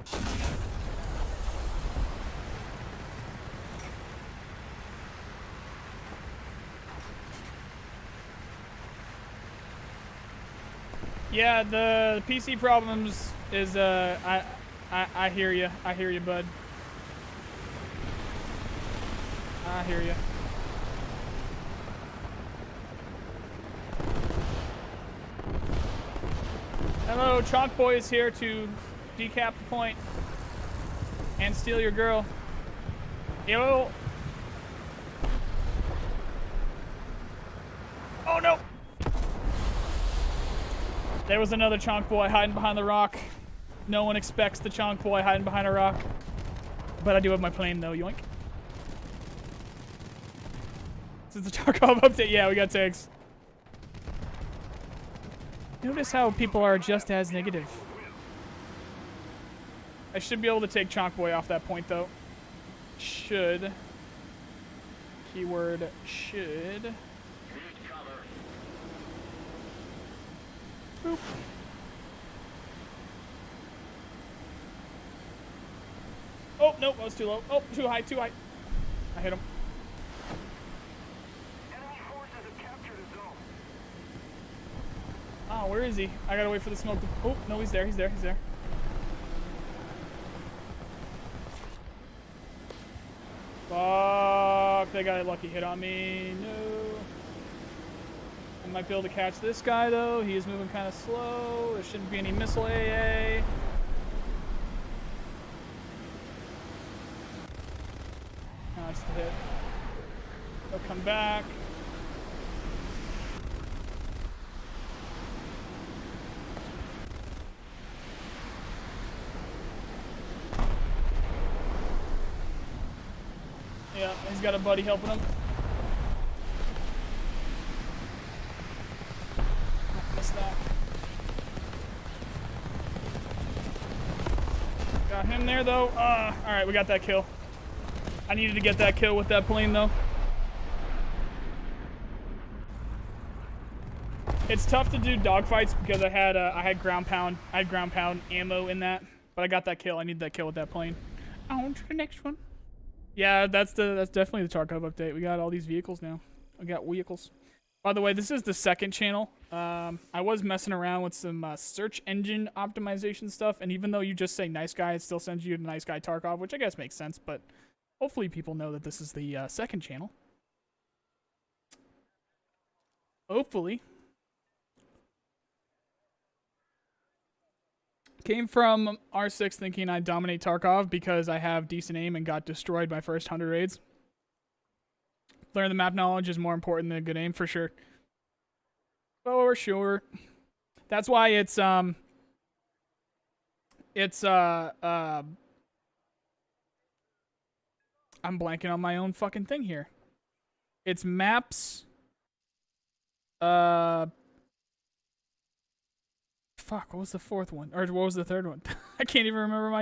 Yeah, the PC problems is I hear you. I hear you, bud. I hear you. Hello, Chalk Boy is here to decap the point and steal your girl. Yo. Oh no. There was another Chonk Boy hiding behind the rock. No one expects the Chonk Boy hiding behind a rock. But I do have my plane though, yoink. This is the Tarkov update. Yeah, we got tags. Notice how people are just as negative. I should be able to take Chonk Boy off that point though. Should. Keyword should. Boop. Oh, nope, I was too low. Oh, too high, too high. I hit him. Enemy forces have captured a zone. Oh, where is he? I gotta wait for the smoke to... Oh, no, he's there, he's there, he's there. Fuck, they got a lucky hit on me. No. I might be able to catch this guy, though. He is moving kind of slow. There shouldn't be any missile AA. No, just a hit. They'll come back. Yeah, he's got a buddy helping him. Missed that. Got him there though. All right, we got that kill. I needed to get that kill with that plane though. It's tough to do dogfights because I had ground pound ammo in that, but I got that kill. I need that kill with that plane. On to the next one. Yeah, that's definitely the Tarkov update. We got all these vehicles now. We got vehicles. By the way, this is the second channel. I was messing around with some search engine optimization stuff, and even though you just say nice guy, it still sends you to nice guy Tarkov, which I guess makes sense, but hopefully people know that this is the second channel. Hopefully. Came from R6 thinking I'd dominate Tarkov because I have decent aim and got destroyed my first 100 raids. Learn the map knowledge is more important than good aim for sure. For sure. That's why it's I'm blanking on my own fucking thing here. It's maps. Fuck, what was the fourth one? Or what was the third one? I can't even remember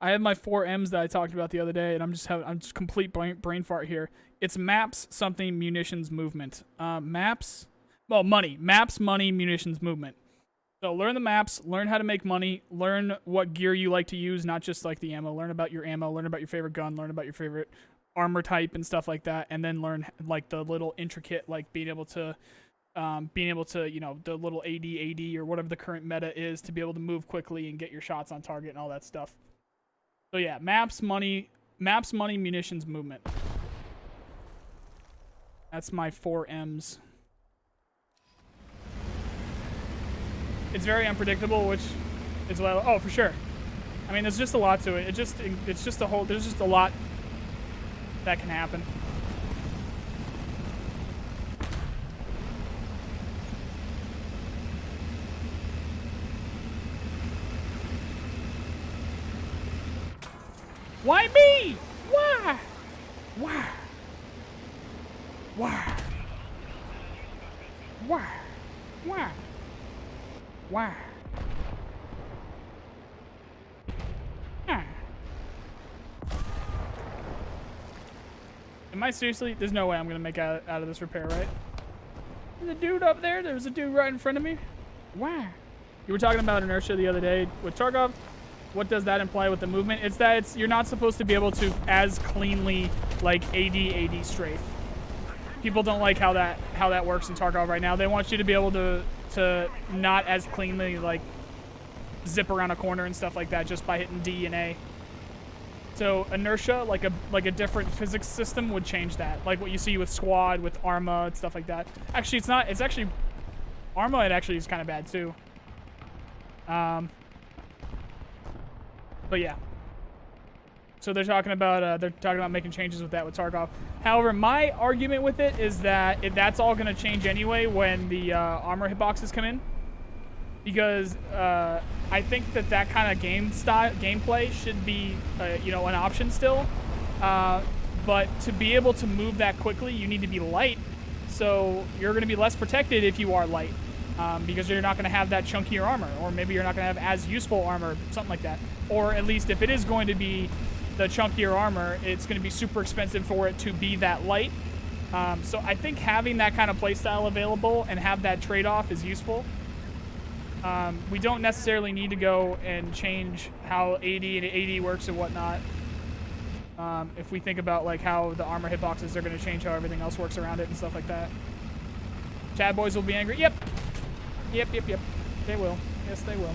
I had my 4 M's that I talked about the other day, and I'm just complete brain fart here. It's maps, something, munitions, movement. Maps, well, money. Maps, money, munitions, movement. So learn the maps, learn how to make money, learn what gear you like to use, not just like the ammo. Learn about your ammo, learn about your favorite gun, learn about your favorite armor type and stuff like that, and then learn like the little intricate, like being able to, you know, the little AD or whatever the current meta is to be able to move quickly and get your shots on target and all that stuff. So yeah, maps, money, munitions, movement. That's my 4 M's. It's very unpredictable, which is well, oh, for sure. I mean, there's just a lot to it. It's just a whole, there's just a lot that can happen. Why me? Why? Why? Why? Why? Why? Why? Ah. Am I seriously? There's no way I'm gonna make out of this repair, right? There's a dude up there. There's a dude right in front of me. Why? You were talking about inertia the other day with Tarkov. What does that imply with the movement? It's that you're not supposed to be able to as cleanly like AD strafe. People don't like how that works in Tarkov right now. They want you to be able to not as cleanly like zip around a corner and stuff like that just by hitting D and A. So inertia, like a different physics system would change that. Like what you see with Squad, with Arma and stuff like that. Actually, it's not. It's actually Arma. It actually is kind of bad too. But yeah. So they're talking about making changes with that with Tarkov. However, my argument with it is that that's all going to change anyway when the armor hitboxes come in, because I think that kind of gameplay should be you know, an option still. But to be able to move that quickly, you need to be light. So you're going to be less protected if you are light, because you're not going to have that chunkier armor, or maybe you're not going to have as useful armor, something like that. Or at least if it is going to be the chunkier armor, it's going to be super expensive for it to be that light. So I think having that kind of playstyle available and have that trade-off is useful. We don't necessarily need to go and change how AD and AD works and whatnot. If we think about like how the armor hitboxes are going to change how everything else works around it and stuff like that. Chad boys will be angry. Yep. Yep. They will. Yes, they will.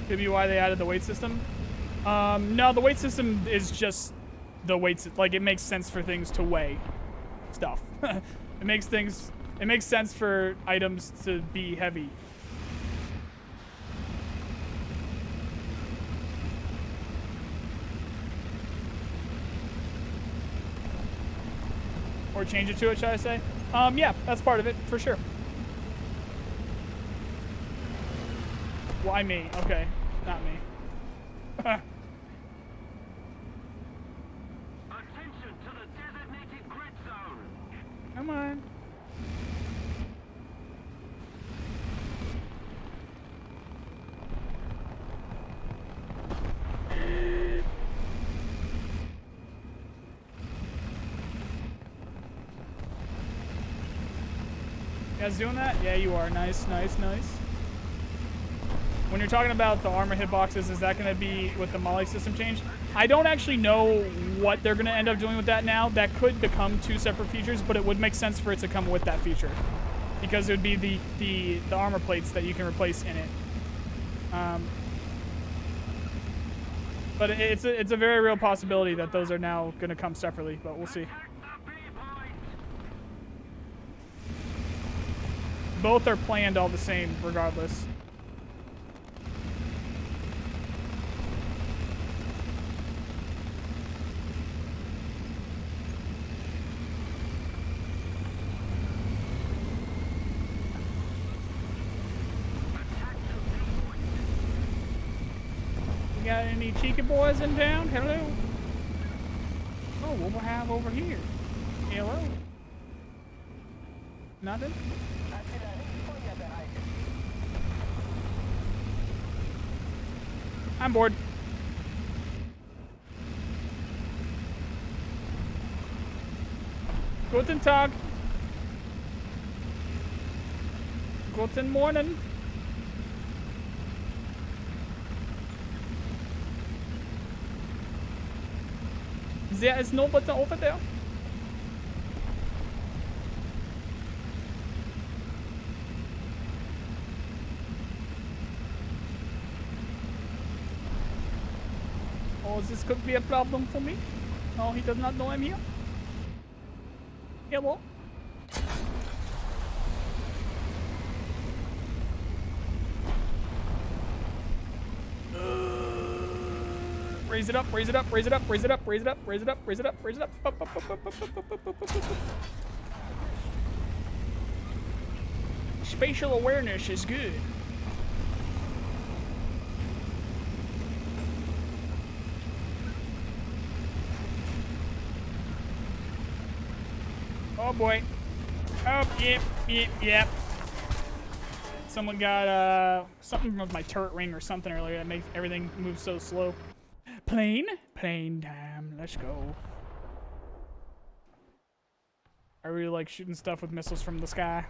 Could be why they added the weight system. No, the weight system is just the weights. Like, it makes sense for things to weigh stuff. It makes sense for items to be heavy. Or change it to it, should I say? Yeah, that's part of it, for sure. Why me? Okay, not me. Attention to the designated grid zone. Come on. You guys doing that? Yeah, you are. Nice, nice, nice. When you're talking about the armor hitboxes, is that going to be with the molly system change? I don't actually know what they're going to end up doing with that now. That could become two separate features, but it would make sense for it to come with that feature. Because it would be the armor plates that you can replace in it. But it's a very real possibility that those are now going to come separately, but we'll see. Both are planned all the same, regardless. You got any cheeky boys in town? Hello? Oh, what do we have over here? Hello? Nothing? I'm bored. Guten Tag. Guten Morgen. There is nobody over there. Oh, this could be a problem for me. Oh, he does not know I'm here. Hello. Raise it up, raise it up, raise it up, raise it up, raise it up, raise it up, raise it up, raise it up. Up, up, up, up, up, up, up, up, up, up, up. Spatial awareness is good. Oh boy. Oh, yep, yep, yep. Someone got something with my turret ring or something earlier that makes everything move so slow. Plane time. Let's go. I really like shooting stuff with missiles from the sky.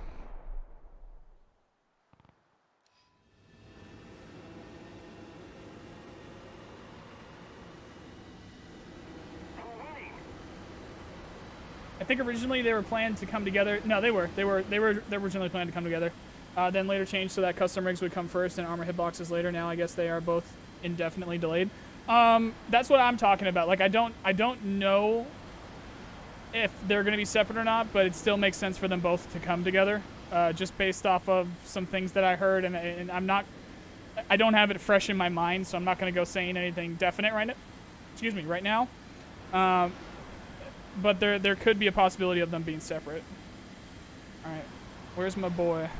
I think originally they were planned to come together. No, they were originally planned to come together. Then later changed so that custom rigs would come first and armor hitboxes later. Now I guess they are both indefinitely delayed. That's what I'm talking about. Like I don't know if they're going to be separate or not, but it still makes sense for them both to come together. Just based off of some things that I heard, and I don't have it fresh in my mind, so I'm not going to go saying anything definite right now. But there could be a possibility of them being separate. All right, where's my boy?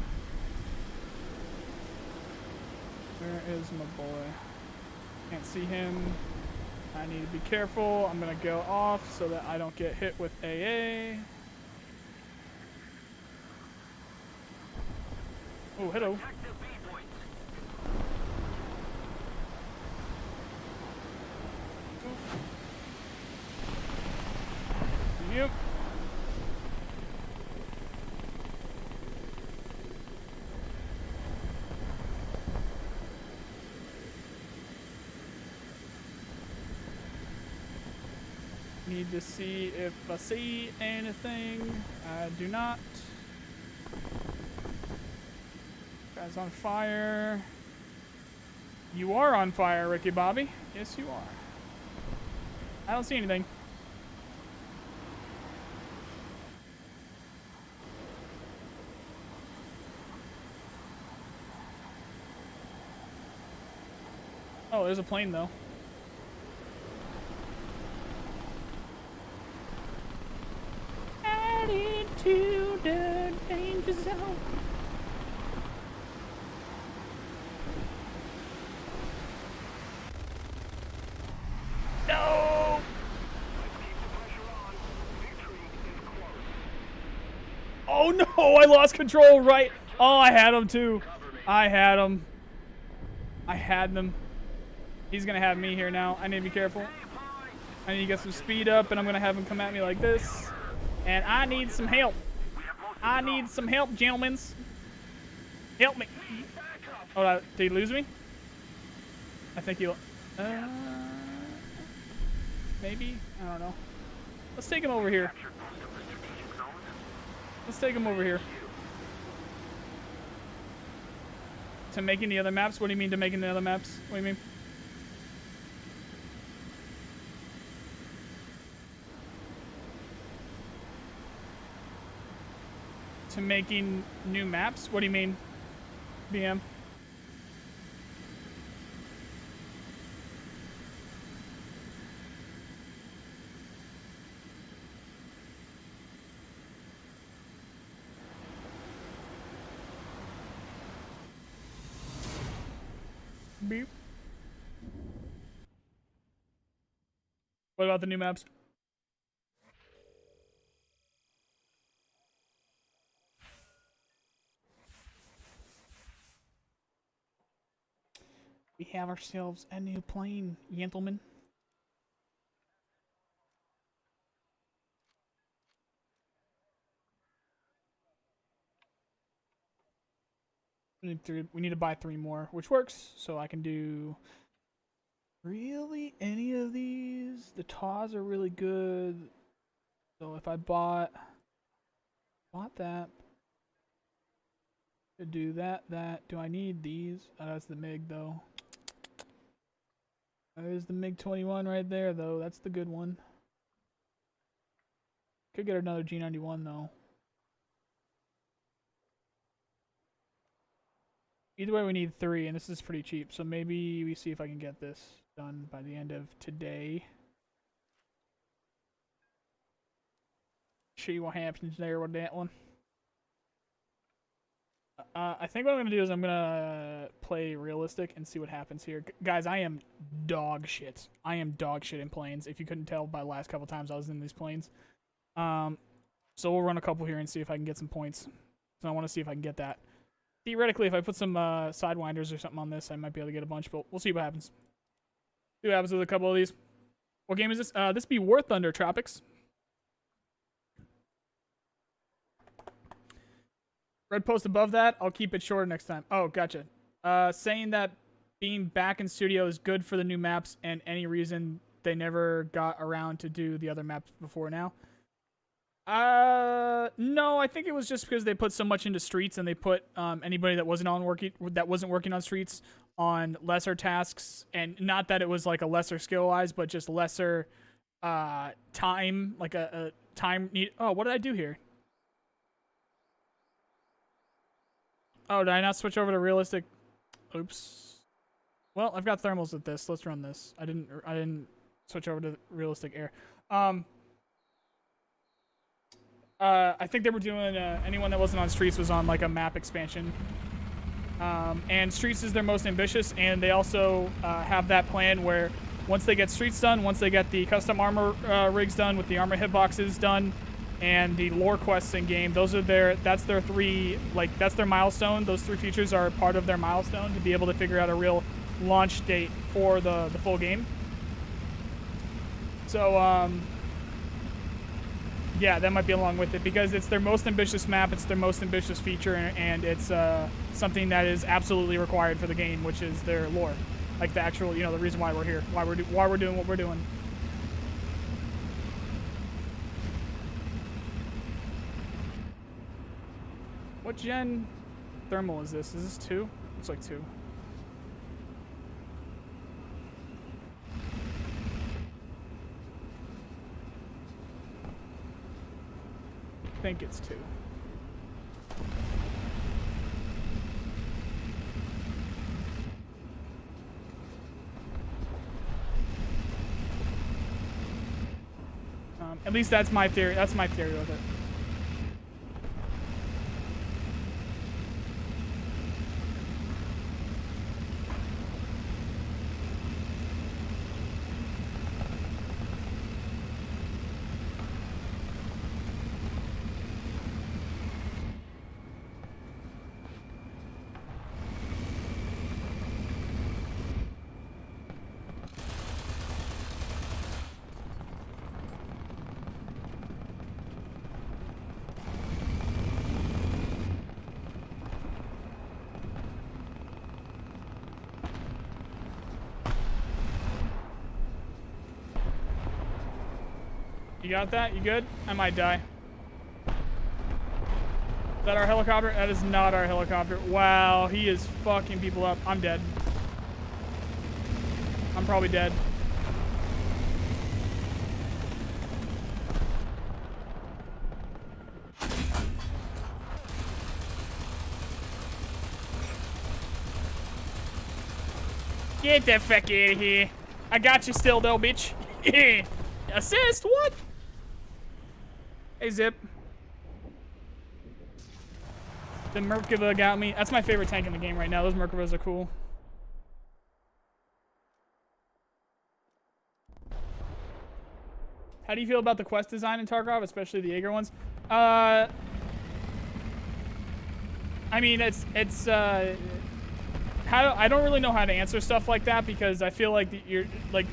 Where is my boy? Can't see him. I need to be careful. I'm gonna go off so that I don't get hit with AA. Oh, hello. Yep. Need to see if I see anything. I do not. Guy's on fire. You are on fire, Ricky Bobby. Yes, you are. I don't see anything. Oh, there's a plane, though. Added to the danger zone. No! Oh no, I lost control right. Oh, I had him too. I had him. I had them. He's gonna have me here now. I need to be careful. I need to get some speed up, and I'm gonna have him come at me like this. And I need some help. I need some help, gentlemen. Help me. Oh, did he lose me? I think he'll... maybe? I don't know. Let's take him over here. Let's take him over here. To making the other maps? What do you mean to making the other maps? What do you mean? To making new maps? What do you mean, BM? Beep. What about the new maps? We have ourselves a new plane, gentlemen. We need to buy 3 more, which works, so I can do really any of these. The TAWs are really good, so if I bought that to do that, do I need these? Oh, that's the MiG though. There's the MiG-21 right there though. That's the good one. Could get another G91 though. Either way, we need 3, and this is pretty cheap. So maybe we see if I can get this done by the end of today. See what happens there with that one. I think what I'm going to do is I'm going to play realistic and see what happens here. Guys, I am dog shit. I am dog shit in planes. If you couldn't tell by the last couple times I was in these planes. So we'll run a couple here and see if I can get some points. So I want to see if I can get that. Theoretically, if I put some sidewinders or something on this, I might be able to get a bunch, but we'll see what happens. See what happens with a couple of these. What game is this? This be War Thunder Tropics. Red post above that. I'll keep it shorter next time. Oh, gotcha. Saying that being back in studio is good for the new maps and any reason they never got around to do the other maps before now. No, I think it was just because they put so much into streets and they put anybody that wasn't working on streets on lesser tasks, and not that it was like a lesser skill wise, but just lesser time, like a time need. Oh, what did I do here? Oh, did I not switch over to realistic? Oops. Well, I've got thermals with this. Let's run this. I didn't switch over to realistic air. I think they were doing anyone that wasn't on Streets was on like a map expansion. And Streets is their most ambitious, and they also have that plan where once they get Streets done, once they get the custom armor rigs done with the armor hitboxes done, and the lore quests in game, that's their 3, like that's their milestone. Those 3 features are part of their milestone to be able to figure out a real launch date for the full game. So yeah, that might be along with it because it's their most ambitious map, it's their most ambitious feature, and it's something that is absolutely required for the game, which is their lore, like the actual, the reason why we're here, why we're doing what we're doing. What gen thermal is this? Is this 2? Looks like 2. think it's 2. At least that's my theory. That's my theory with it. You got that? You good? I might die. Is that our helicopter? That is not our helicopter. Wow, he is fucking people up. I'm dead. I'm probably dead. Get the fuck out of here. I got you still though, bitch. Assist? What? Hey, Zip. The Merkava got me. That's my favorite tank in the game right now. Those Merkavas are cool. How do you feel about the quest design in Tarkov, especially the Jaeger ones? I mean, I don't really know how to answer stuff like that because I feel like you're like,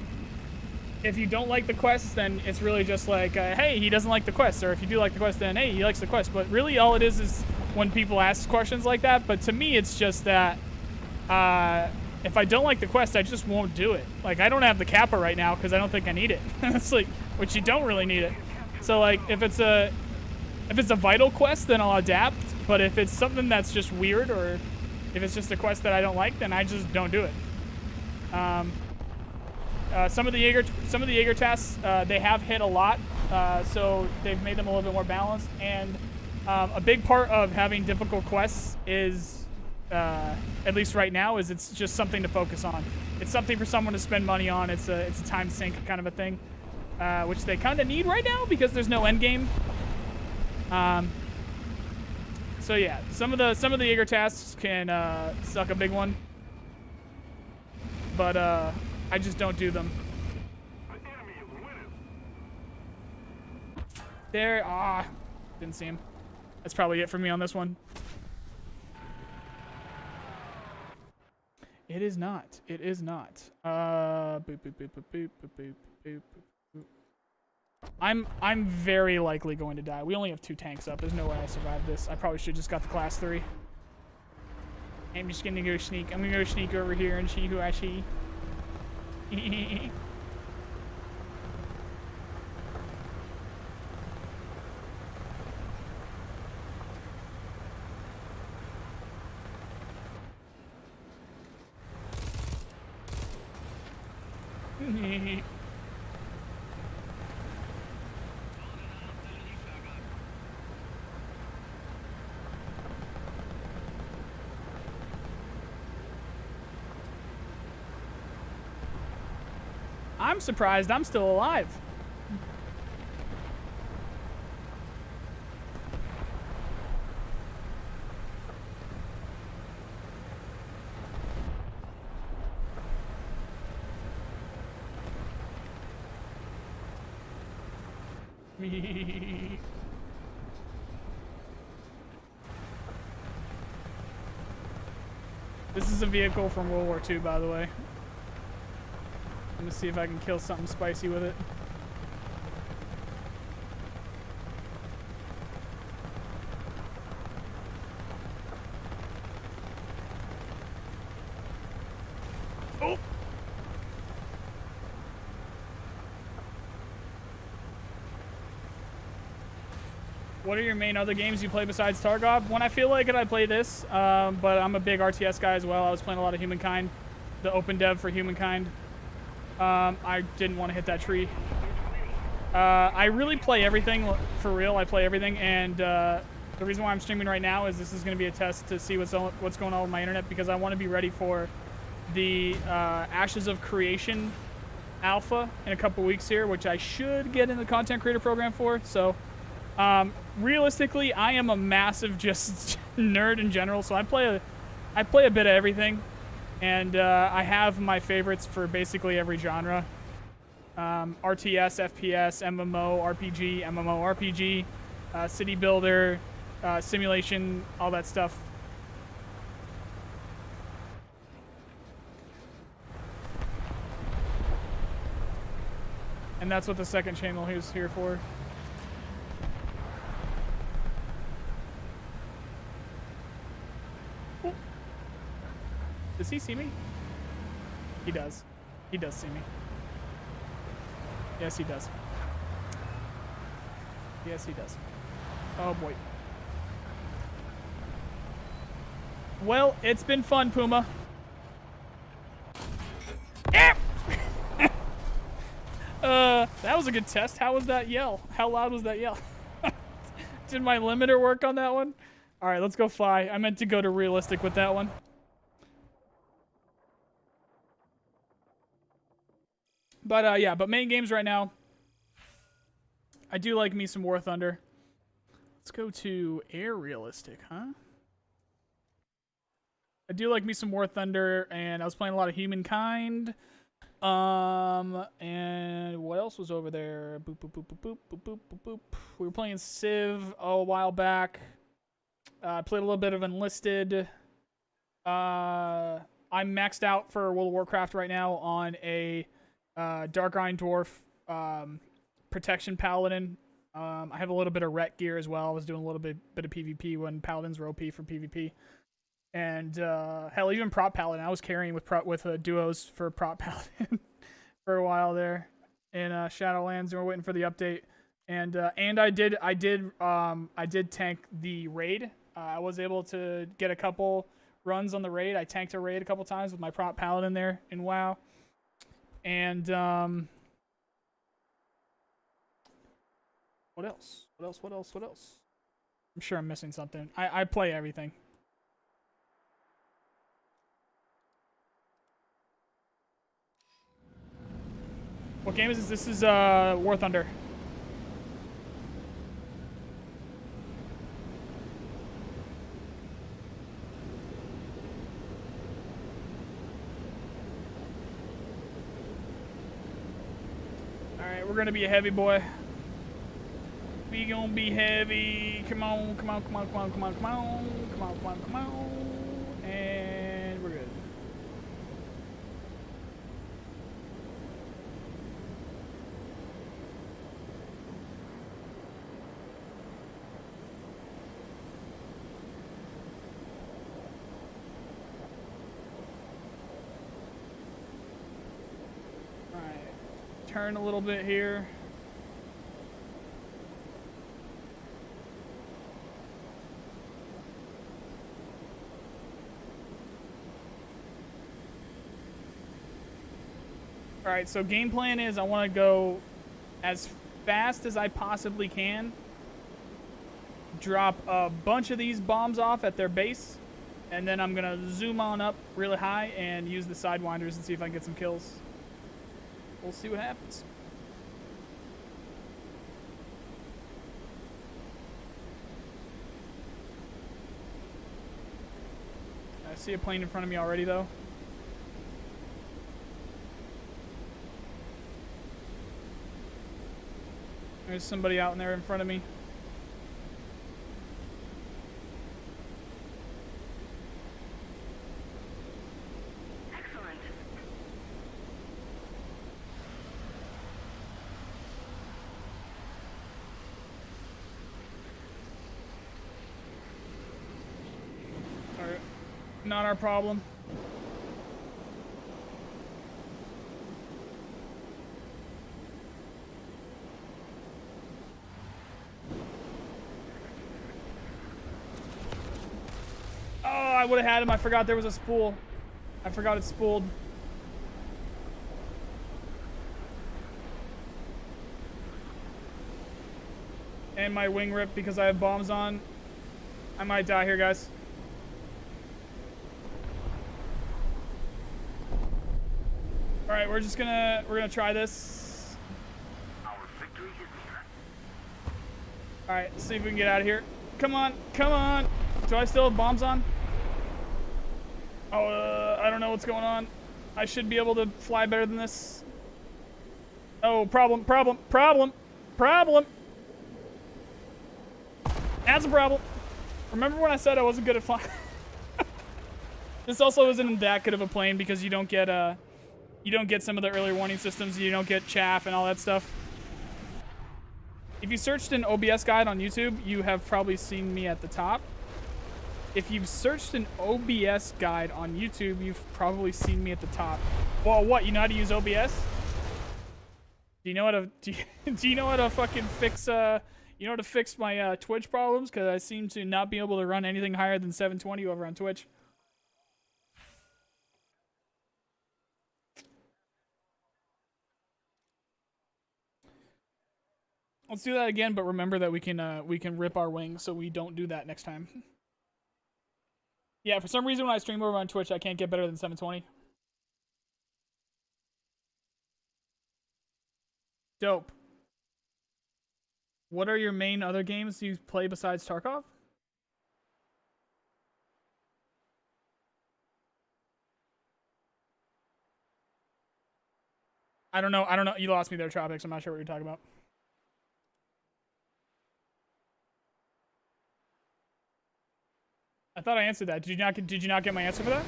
if you don't like the quest, then it's really just like, hey, he doesn't like the quest, or if you do like the quest, then hey, he likes the quest. But really, all it is when people ask questions like that. But to me, it's just that if I don't like the quest, I just won't do it. Like, I don't have the Kappa right now because I don't think I need it. It's like, which you don't really need it. So like, if it's a vital quest, then I'll adapt. But if it's something that's just weird, or if it's just a quest that I don't like, then I just don't do it. Some of the Jaeger tests, they have hit a lot, so they've made them a little bit more balanced. And a big part of having difficult quests is, at least right now, is it's just something to focus on. It's something for someone to spend money on. It's a time sink kind of a thing, which they kind of need right now because there's no end game. So yeah, some of the Jaeger tasks can suck a big one, but I just don't do them. There, didn't see him. That's probably it for me on this one. It is not. It is not. Boop, boop, boop, boop, boop, boop, boop, boop. I'm very likely going to die. We only have 2 tanks up. There's no way I survive this. I probably should just got the class 3. I'm just gonna go sneak. I'm gonna go sneak over here and see who I see. I'm surprised I'm still alive. This is a vehicle from World War II, by the way. I'm gonna see if I can kill something spicy with it. Oh! What are your main other games you play besides Tarkov? When I feel like it, I play this, but I'm a big RTS guy as well. I was playing a lot of Humankind, the open dev for Humankind. I didn't want to hit that tree. I really play everything, for real. I play everything, and the reason why I'm streaming right now is this is going to be a test to see what's going on with my internet, because I want to be ready for the Ashes of Creation alpha in a couple weeks here, which I should get in the content creator program for. So realistically, I am a massive just nerd in general, so I play a bit of everything, and I have my favorites for basically every genre. RTS, FPS, MMO, RPG, city builder, simulation, all that stuff. And that's what the second channel is here for. Does he see me? He does. He does see me. Yes, he does. Yes, he does. Oh, boy. Well, it's been fun, Puma. That was a good test. How was that yell? How loud was that yell? Did my limiter work on that one? All right, let's go fly. I meant to go to realistic with that one. But yeah, but main games right now. I do like me some War Thunder. Let's go to air realistic, huh? I do like me some War Thunder, and I was playing a lot of Humankind. And what else was over there? Boop, boop, boop, boop, boop, boop, boop, boop, boop. We were playing Civ a while back. I played a little bit of Enlisted. I'm maxed out for World of Warcraft right now on a Dark Iron Dwarf Protection Paladin. I have a little bit of Ret gear as well. I was doing a little bit of PvP when Paladins were OP for PvP. And hell, even Prop Paladin. I was carrying with duos for Prop Paladin for a while there in Shadowlands, and we're waiting for the update. And I did tank the raid. I was able to get a couple runs on the raid. I tanked a raid a couple times with my Prop Paladin there in WoW. And what else? What else? I'm sure I'm missing something. I play everything. What game is this? This is War Thunder. Alright, we're gonna be a heavy, boy. We gonna be heavy. Come on, come on, come on, come on, come on, come on, come on, come on, come on. And we're good. Turn a little bit here. All right, so game plan is I want to go as fast as I possibly can, drop a bunch of these bombs off at their base, and then I'm gonna zoom on up really high and use the sidewinders and see if I can get some kills. We'll see what happens. I see a plane in front of me already, though. There's somebody out in there in front of me. Not our problem. Oh, I would have had him. I forgot there was a spool. I forgot it's spooled. And my wing ripped because I have bombs on. I might die here, guys. All right, we're gonna try this. Our victory is near. All right, let's see if we can get out of here. Come on, come on. Do I still have bombs on? Oh, I don't know what's going on. I should be able to fly better than this. Oh, problem. That's a problem. Remember when I said I wasn't good at flying? This also isn't that good of a plane because you don't get some of the early warning systems. You don't get chaff and all that stuff. If you searched an OBS guide on YouTube, you have probably seen me at the top. If you've searched an OBS guide on YouTube, you've probably seen me at the top. Well, what? You know how to use OBS? Do you know how to do you know how to fucking fix you know how to fix my Twitch problems? Because I seem to not be able to run anything higher than 720 over on Twitch. Let's do that again, but remember that we can rip our wings, so we don't do that next time. Yeah, for some reason when I stream over on Twitch, I can't get better than 720. Dope. What are your main other games you play besides Tarkov? I don't know. You lost me there, Tropics. I'm not sure what you're talking about. I thought I answered that. Did you not get my answer for that?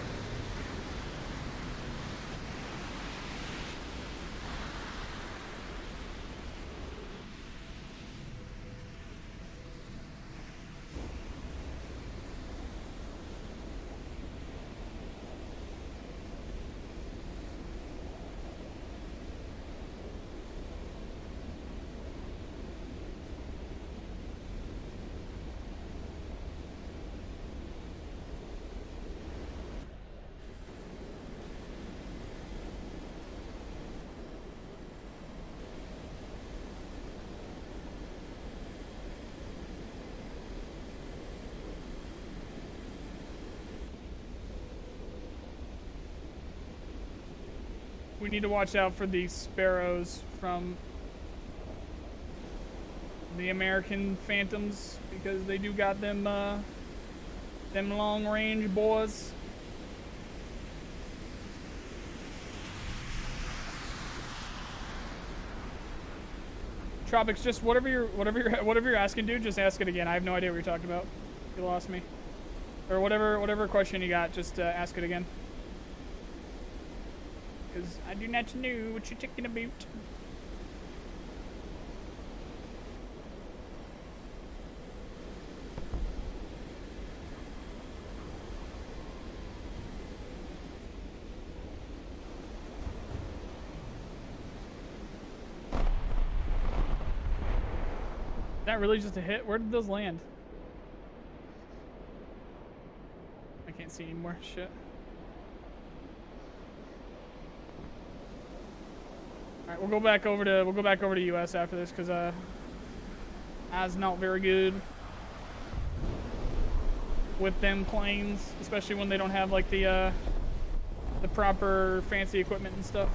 We need to watch out for these sparrows from the American Phantoms because they do got them long range boys. Tropics, just whatever you're asking, dude, just ask it again. I have no idea what you're talking about. You lost me. Or whatever question you got, just ask it again. Because I do not know what you're talking about. Is that really just a hit? Where did those land? I can't see anymore. Shit. All right, we'll go back over to US after this because that's not very good with them planes, especially when they don't have like the proper fancy equipment and stuff.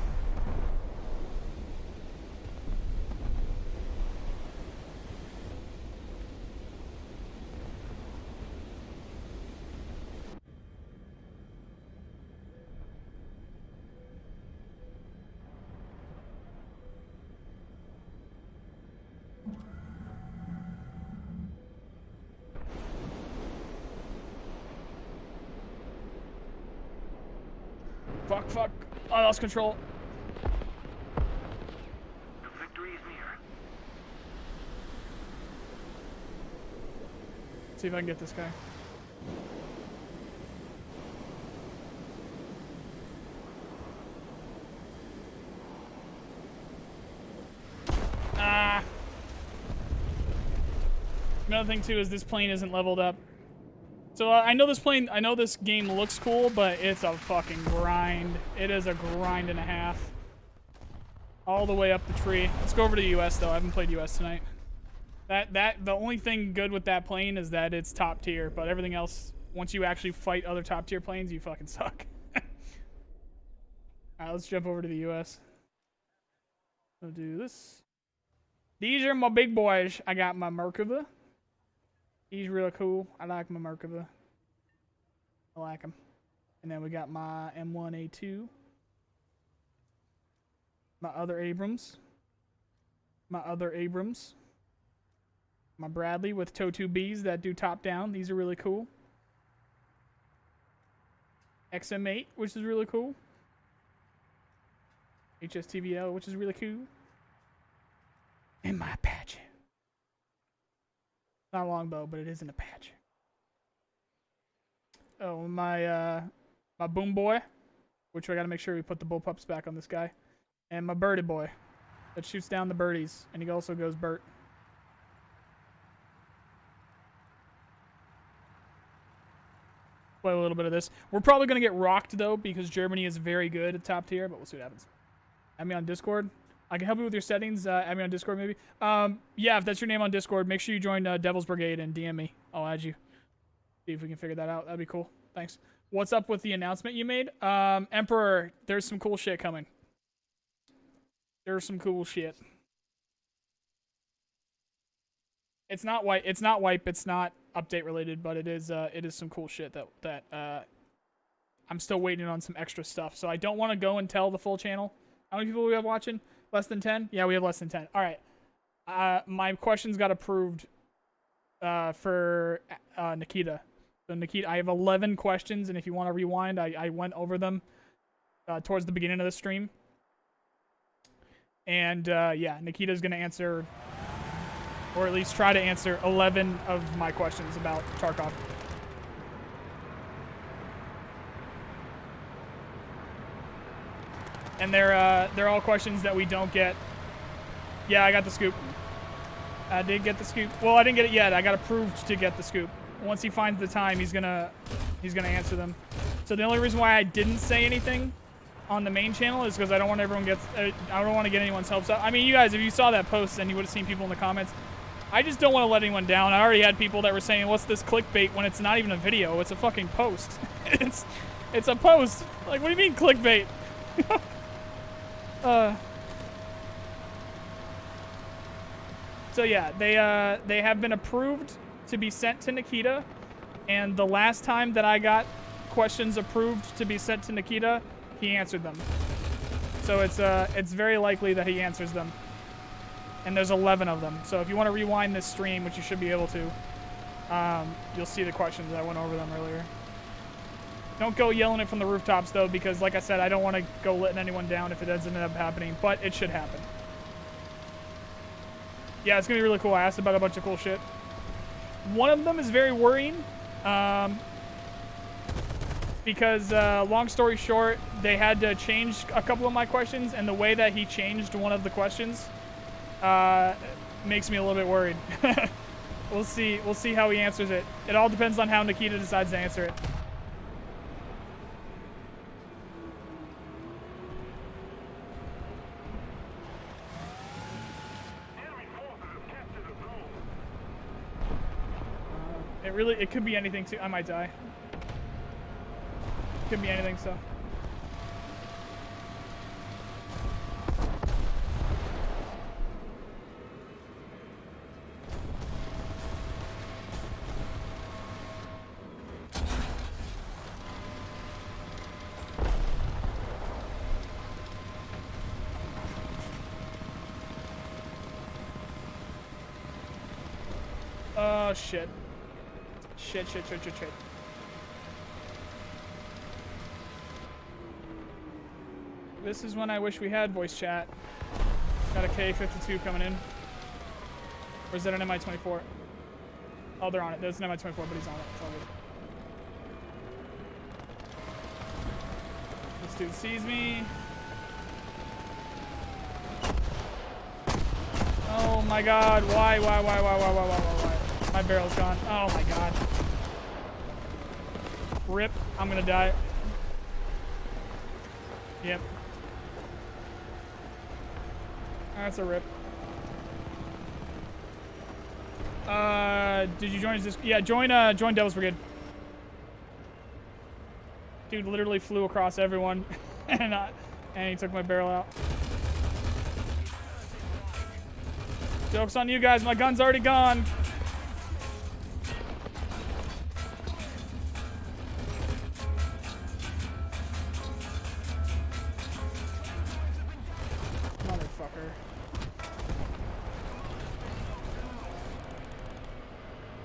Fuck. I lost control. The victory is near. See if I can get this guy. Ah. Another thing too is this plane isn't leveled up. So I know this game looks cool, but it's a fucking grind. It is a grind and a half. All the way up the tree. Let's go over to the US though. I haven't played US tonight. The only thing good with that plane is that it's top tier, but everything else, once you actually fight other top tier planes, you fucking suck. Alright, let's jump over to the US. I'll do this. These are my big boys. I got my Merkava. He's real cool. I like my Merkava. I like him. And then we got my M1A2. My other Abrams. My other Abrams. My Bradley with TOW2Bs that do top down. These are really cool. XM8, which is really cool. HSTVL, which is really cool. And my Apache. Not a longbow, but it is an Apache. Oh, my boom boy, which I gotta make sure we put the bullpups back on this guy. And my birdie boy that shoots down the birdies, and he also goes Bert. Play a little bit of this. We're probably gonna get rocked though because Germany is very good at top tier, but we'll see what happens. Add me on Discord. I can help you with your settings. Add me on Discord maybe. Yeah, if that's your name on Discord, make sure you join Devil's Brigade and DM me. I'll add you. See if we can figure that out. That'd be cool. Thanks. What's up with the announcement you made? Emperor, there's some cool shit coming. There's some cool shit. It's not wipe. It's not wipe. It's not update related, but it is some cool shit that I'm still waiting on some extra stuff. So I don't want to go and tell the full channel. How many people we have watching? Less than 10? Yeah, we have less than 10. All right. My questions got approved for Nikita. So Nikita, I have 11 questions, and if you want to rewind, I went over them towards the beginning of the stream. And yeah, Nikita's going to answer, or at least try to answer 11 of my questions about Tarkov. And they're all questions that we don't get. Yeah, I got the scoop. I did get the scoop. Well, I didn't get it yet. I got approved to get the scoop. Once he finds the time, he's gonna answer them. So the only reason why I didn't say anything on the main channel is because I don't want everyone gets. I don't want to get anyone's hopes up. I mean, you guys, if you saw that post, then you would have seen people in the comments. I just don't want to let anyone down. I already had people that were saying, "What's this clickbait?" when it's not even a video. It's a fucking post. it's a post. Like, what do you mean clickbait? So yeah, they have been approved to be sent to Nikita, and the last time that I got questions approved to be sent to Nikita, he answered them. So it's very likely that he answers them. And there's 11 of them. So if you want to rewind this stream, which you should be able to, you'll see the questions. I went over them earlier. Don't go yelling it from the rooftops, though, because, like I said, I don't want to go letting anyone down if it doesn't end up happening, but it should happen. Yeah, it's going to be really cool. I asked about a bunch of cool shit. One of them is very worrying, because, long story short, they had to change a couple of my questions, and the way that he changed one of the questions makes me a little bit worried. We'll see how he answers it. It all depends on how Nikita decides to answer it. It could be anything too. I might die. Could be anything, so. Oh shit. Shit. This is when I wish we had voice chat. Got a K-52 coming in. Or is that an Mi-24? Oh, they're on it. There's an Mi-24, but he's on it. It's all good. This dude sees me. Oh my god. Why? My barrel's gone. Oh my god. Rip. I'm gonna die. Yep. That's a rip. Did you join this? Yeah, join Devil's Brigade. Dude literally flew across everyone, and he took my barrel out. Joke's on you guys. My gun's already gone. Motherfucker.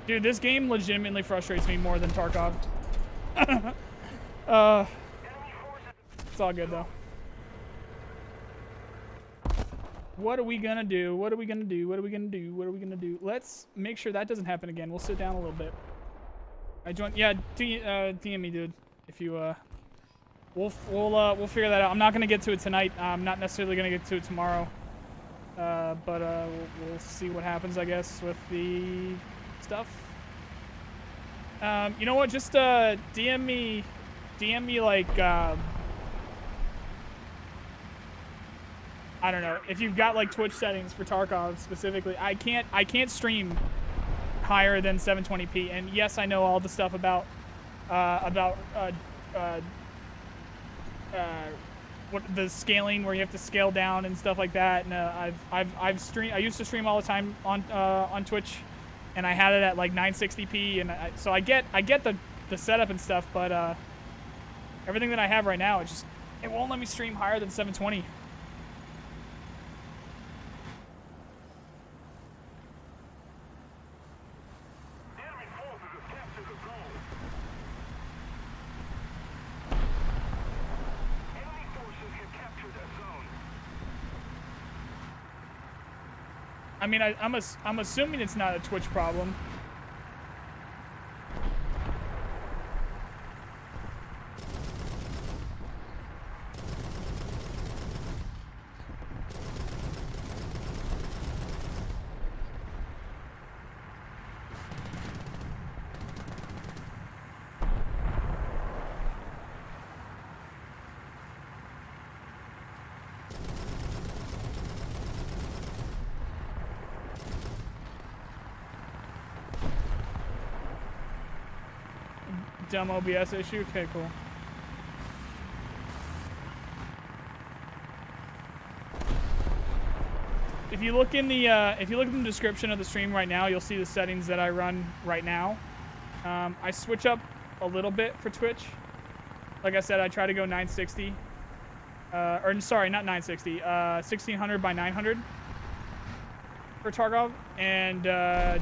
Dude, this game legitimately frustrates me more than Tarkov. It's all good though. What are we gonna do? What are we gonna do? What are we gonna do? What are we gonna do? Let's make sure that doesn't happen again. We'll sit down a little bit. I joined. Yeah, DM me, dude. If you we'll figure that out. I'm not gonna get to it tonight. I'm not necessarily gonna get to it tomorrow. But we'll see what happens, I guess, with the stuff. You know what? Just DM me like I don't know, if you've got like Twitch settings for Tarkov specifically. I can't stream higher than 720p, and yes, I know all the stuff about what the scaling, where you have to scale down and stuff like that. And I've streamed. I used to stream all the time on Twitch, and I had it at like 960p, and so I get the setup and stuff, but everything that I have right now, it won't let me stream higher than 720. I mean, I'm assuming it's not a Twitch problem. Dumb OBS issue? Okay, cool. If you look in the description of the stream right now, you'll see the settings that I run right now. I switch up a little bit for Twitch. Like I said, I try to go 960. Or sorry, not 960. 1600 by 900 for Tarkov. And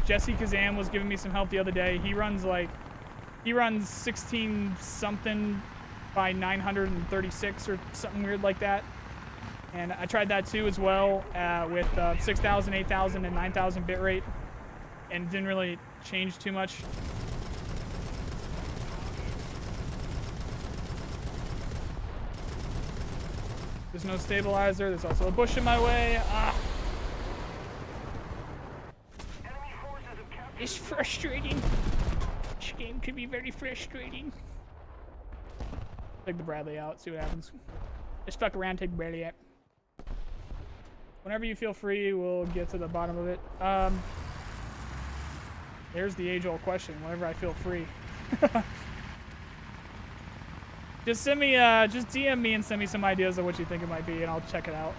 Jesse Kazam was giving me some help the other day. He runs 16 something by 936 or something weird like that. And I tried that too as well with 6,000, 8,000, and 9,000 bitrate, and didn't really change too much. There's no stabilizer. There's also a bush in my way. It's frustrating. This game can be very frustrating. Take the Bradley out, see what happens. Just fuck around, take Bradley out. Whenever you feel free, we'll get to the bottom of it. There's the age-old question, whenever I feel free. Just DM me and send me some ideas of what you think it might be, and I'll check it out.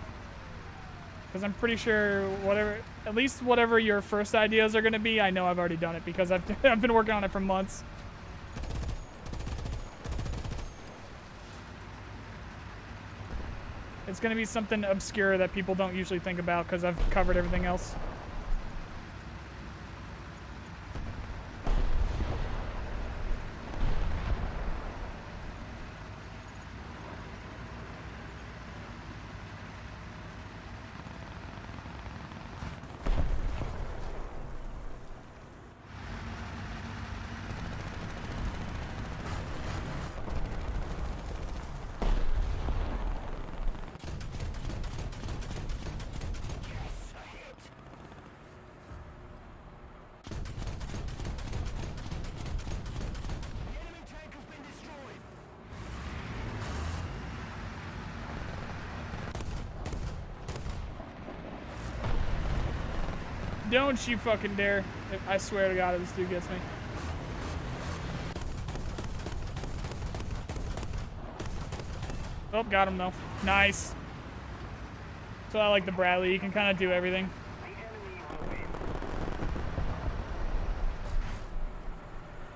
Because I'm pretty sure at least whatever your first ideas are going to be, I know I've already done it because I've been working on it for months. It's going to be something obscure that people don't usually think about because I've covered everything else. Don't you fucking dare. I swear to God if this dude gets me. Oh, got him though. Nice. So I like the Bradley. You can kind of do everything.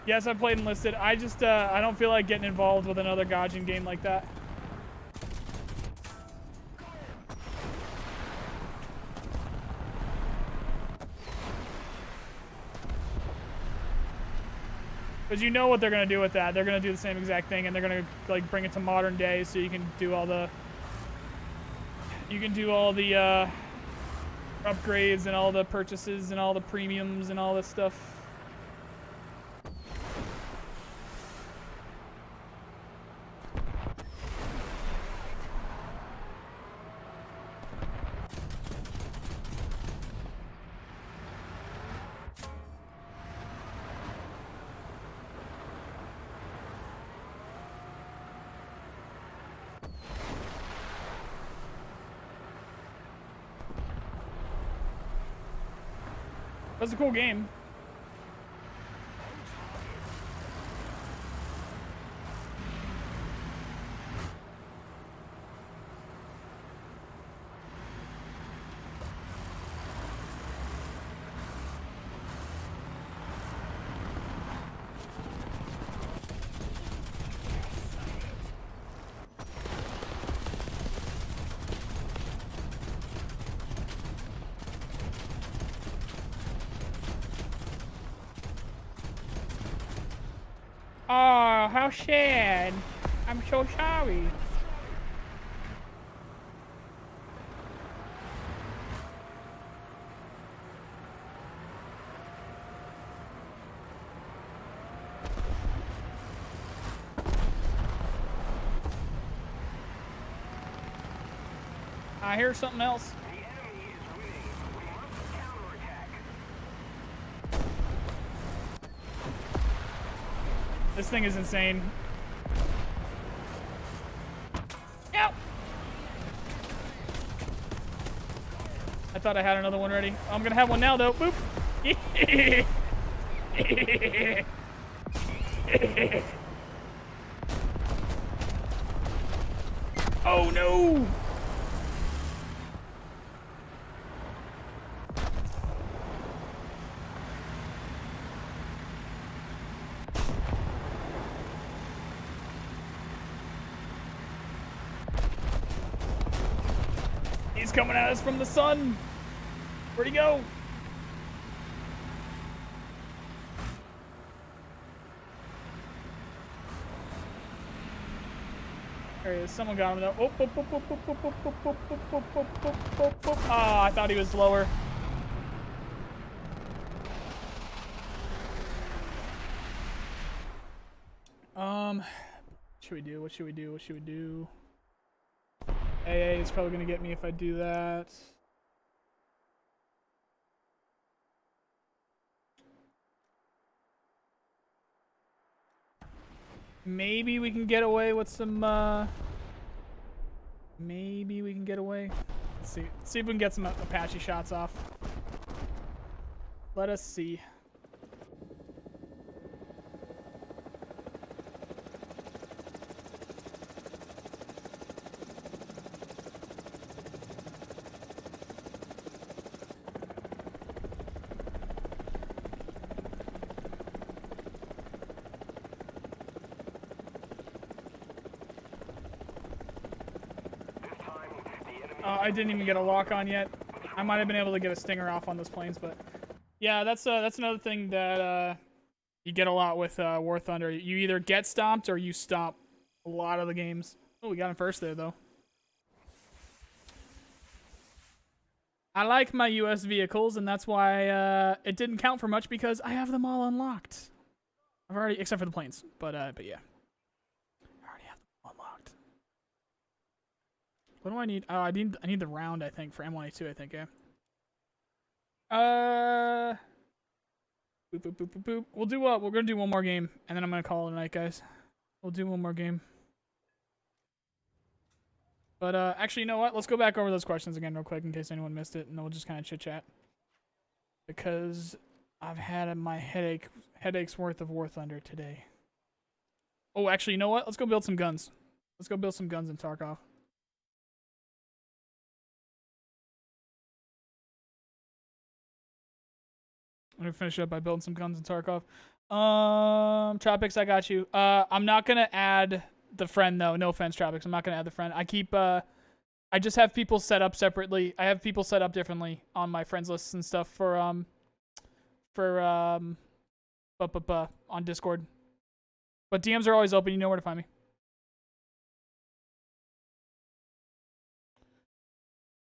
Yes, I played Enlisted. I just, I don't feel like getting involved with another Gaijin game like that. Because you know what they're going to do with that. They're going to do the same exact thing, and they're going to, like, bring it to modern day so you can do all the... You can do all the, upgrades and all the purchases and all the premiums and all this stuff. That's a cool game. Oh, how sad. I'm so sorry. I hear something else. This thing is insane. Yep. I thought I had another one ready. I'm gonna have one now though. Boop. Oh no! He's coming at us from the sun. Where'd he go? There he is. Someone got him though. Oh, oh, oh, oh, oh, oh, oh, oh, oh, oh, oh, oh, oh. Ah, I thought he was lower. What should we do? What should we do? What should we do? AA is probably gonna get me if I do that. Maybe we can get away with some, maybe we can get away. Let's see. Let's see if we can get some Apache shots off. Let us see. I didn't even get a lock on yet. I might have been able to get a stinger off on those planes, but yeah, that's another thing that you get a lot with War Thunder. You either get stomped or you stomp a lot of the games. Oh, we got him first there though. I like my US vehicles, and that's why it didn't count for much because I have them all unlocked. I've already, except for the planes, but yeah. I already have them unlocked. What do I need? Oh, I need the round, I think, for M1A2, I think, yeah. Boop, boop, boop, boop, boop. We'll do we're gonna do one more game, and then I'm gonna call it a night, guys. We'll do one more game. But actually, you know what? Let's go back over those questions again real quick in case anyone missed it, and then we'll just kind of chit chat. because I've had my headache's worth of War Thunder today. Oh, actually, you know what? Let's go build some guns. Let's go build some guns in Tarkov. I'm gonna finish up by building some guns in Tarkov. Tropics, I got you. I'm not gonna add the friend though. No offense, Tropics. I'm not gonna add the friend. I just have people set up separately. I have people set up differently on my friends lists and stuff for on Discord. But DMs are always open. You know where to find me.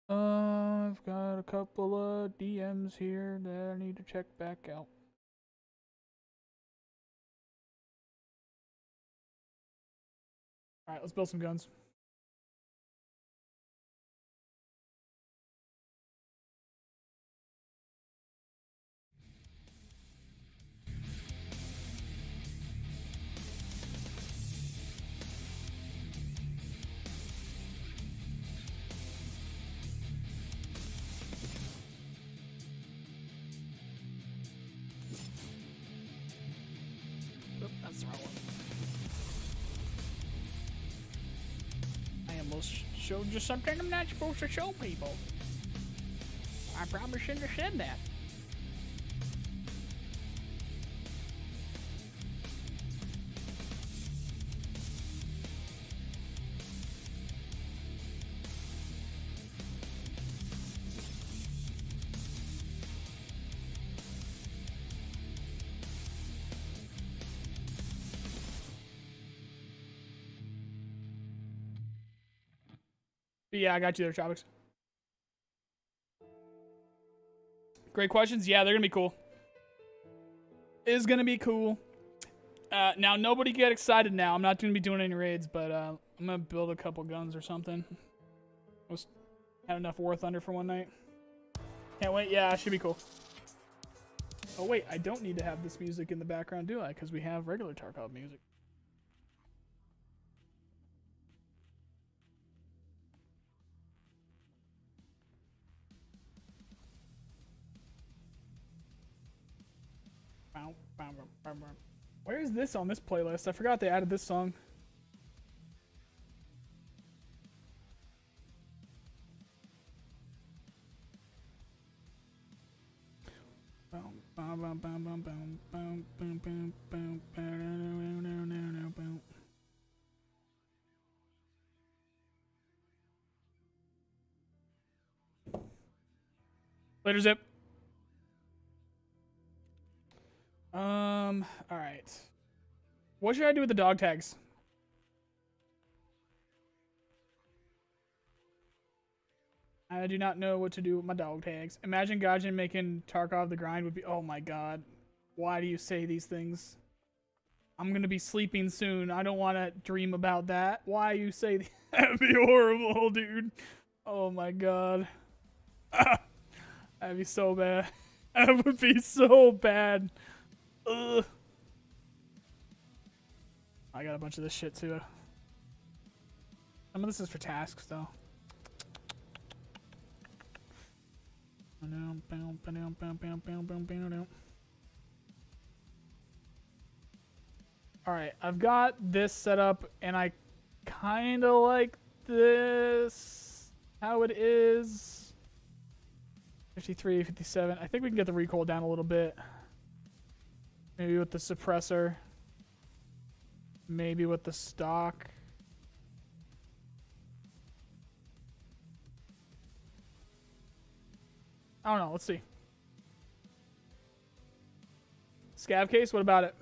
I've got a couple of DMs here that I need to check back out. All right, let's build some guns. That's the wrong one. I almost showed you something I'm not supposed to show people. I probably shouldn't have said that. But yeah, I got you there, Tropics. Great questions. Yeah, they're gonna be cool. It's gonna be cool. Now, nobody get excited now. I'm not gonna be doing any raids, but I'm gonna build a couple guns or something. Just had enough War Thunder for one night. Can't wait. Yeah, it should be cool. Oh wait, I don't need to have this music in the background, do I? Because we have regular Tarkov music. Where is this on this playlist? I forgot they added this song. Later, Zip. All right. What should I do with the dog tags? I do not know what to do with my dog tags. Imagine Gaijin making Tarkov the grind would be. Oh my god. Why do you say these things? I'm gonna be sleeping soon. I don't want to dream about that. Why you say that'd be horrible, dude. Oh my god. That'd be so bad. That would be so bad. Ugh. I got a bunch of this shit too. Some of this is for tasks though. Alright, I've got this set up and I kinda like this how it is. 53, 57. I think we can get the recoil down a little bit. Maybe with the suppressor. Maybe with the stock. I don't know. Let's see. Scav case? What about it?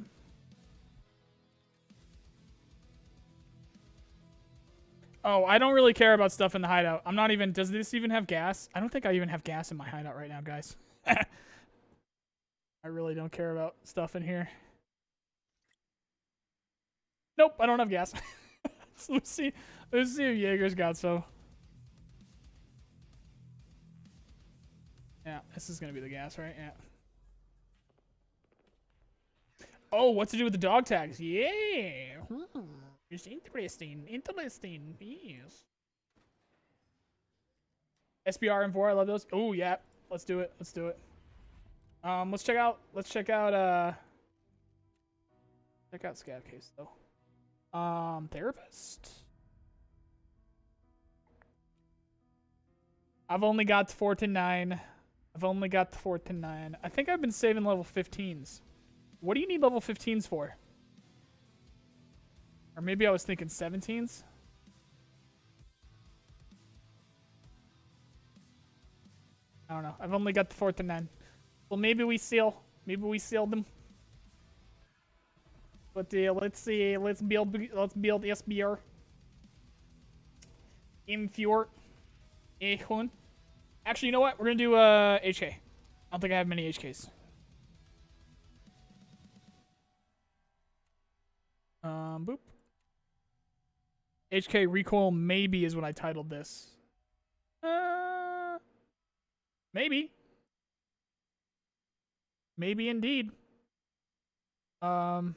Oh, I don't really care about stuff in the hideout. I'm not even... Does this even have gas? I don't think I even have gas in my hideout right now, guys. I really don't care about stuff in here. Nope, I don't have gas. So let's see if Jaeger's got some. Yeah, this is gonna be the gas, right? Yeah. Oh, what to do with the dog tags? Yeah. It's interesting. Interesting. Yes. SBR and 4, I love those. Oh, yeah. Let's do it. Let's do it. Let's check out scab case though. Therapist. I've only got 4 to 9. I think I've been saving level 15s. What do you need level 15s for? Or maybe I was thinking 17s. I don't know. I've only got the 4 to 9. Well, maybe we seal them. But let's see. Let's build SBR. Infure. Ehun. Actually, you know what? We're gonna do HK. I don't think I have many HKs. Boop. HK recoil maybe is what I titled this. Maybe. Maybe indeed. Right,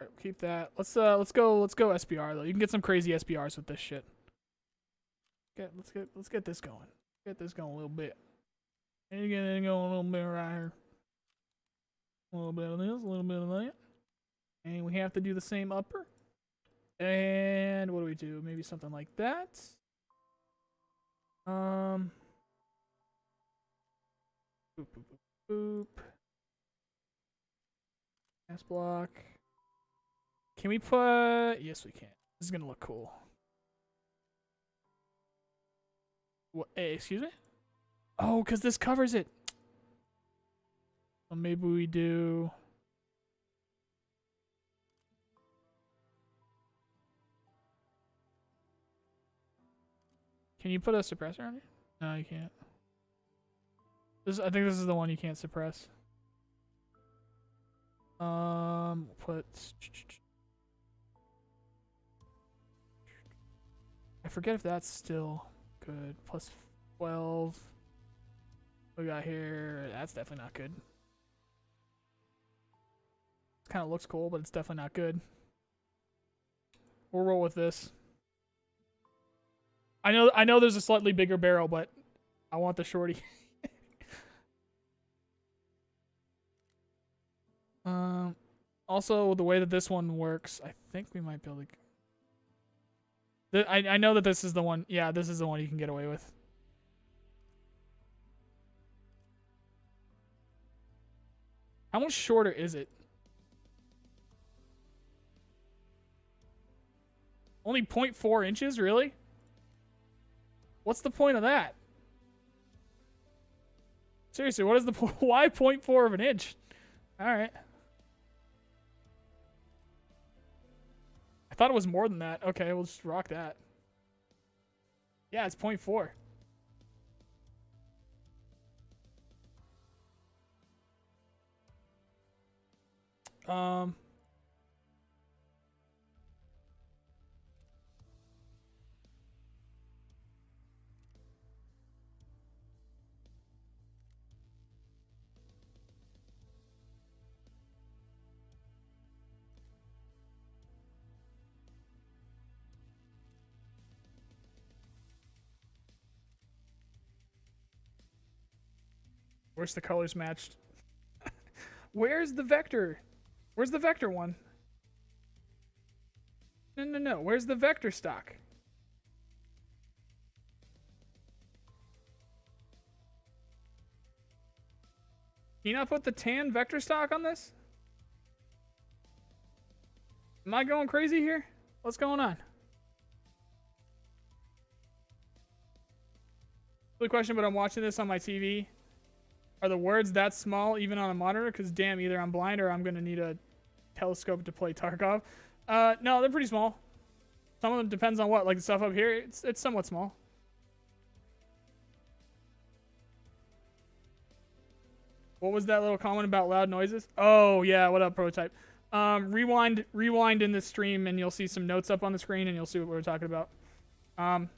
we'll keep that. Let's go SBR though. You can get some crazy SBRs with this shit. Let's get this going. Get this going a little bit. And you get it going a little bit right here. A little bit of this, a little bit of that. And we have to do the same upper. And what do we do? Maybe something like that. Boop, boop, boop, boop. Gas block. Can we put... Yes, we can. This is going to look cool. What? Hey, excuse me? Oh, because this covers it. Well, maybe we do... Can you put a suppressor on it? No, you can't. I think this is the one you can't suppress. We'll put... I forget if that's still good. Plus 12. What we got here? That's definitely not good. It kind of looks cool, but it's definitely not good. We'll roll with this. I know there's a slightly bigger barrel, but I want the shorty. Also, the way that this one works, I think we might be able to... I know that this is the one. Yeah, this is the one you can get away with. How much shorter is it? Only 0.4 inches, really? What's the point of that? Seriously, what is the point? Why 0.4 of an inch? All right. I thought it was more than that. Okay, we'll just rock that. Yeah, it's 0.4. Where's the colors matched? Where's the vector? Where's the vector one? No. Where's the vector stock? Can you not put the tan vector stock on this? Am I going crazy here? What's going on? Good question, but I'm watching this on my TV. Are the words that small even on a monitor? Because damn, either I'm blind or I'm going to need a telescope to play Tarkov. No, they're pretty small. Some of them depends on what. Like the stuff up here, it's somewhat small. What was that little comment about loud noises? Oh, yeah. What up, Prototype? Rewind in the stream and you'll see some notes up on the screen and you'll see what we're talking about. I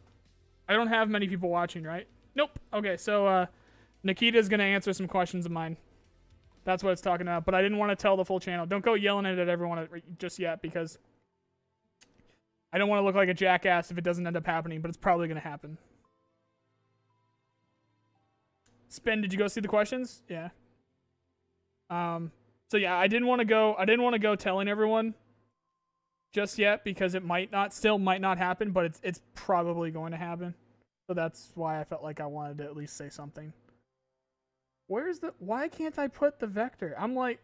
don't have many people watching, right? Nope. Okay, so... Nikita's going to answer some questions of mine. That's what it's talking about. But I didn't want to tell the full channel. Don't go yelling at everyone just yet because I don't want to look like a jackass if it doesn't end up happening, but it's probably going to happen. Spin, did you go see the questions? Yeah. So yeah, I didn't want to go telling everyone just yet because it might not happen, but it's probably going to happen. So that's why I felt like I wanted to at least say something. Why can't I put the vector? I'm like,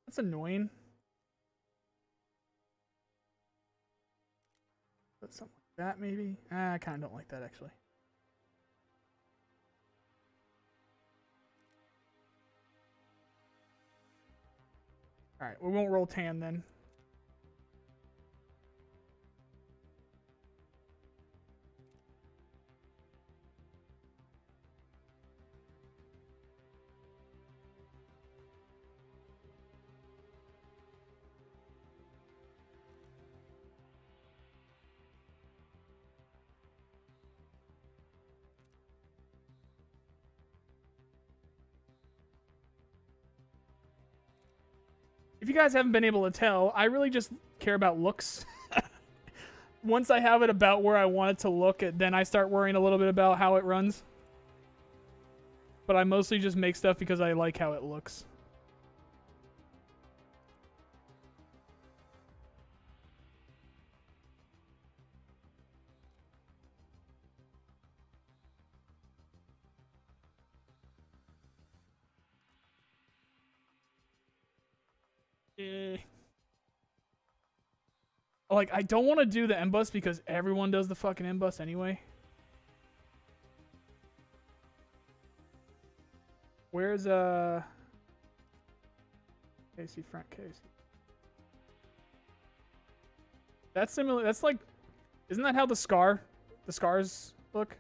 that's annoying. Put something like that maybe. I kind of don't like that actually. All right, we won't roll tan then. If you guys haven't been able to tell, I really just care about looks. Once I have it about where I want it to look, then I start worrying a little bit about how it runs. But I mostly just make stuff because I like how it looks. Like, I don't want to do the M-bus because everyone does the fucking M-bus anyway. Where's Casey front Casey? That's similar. That's like, isn't that how the scars look?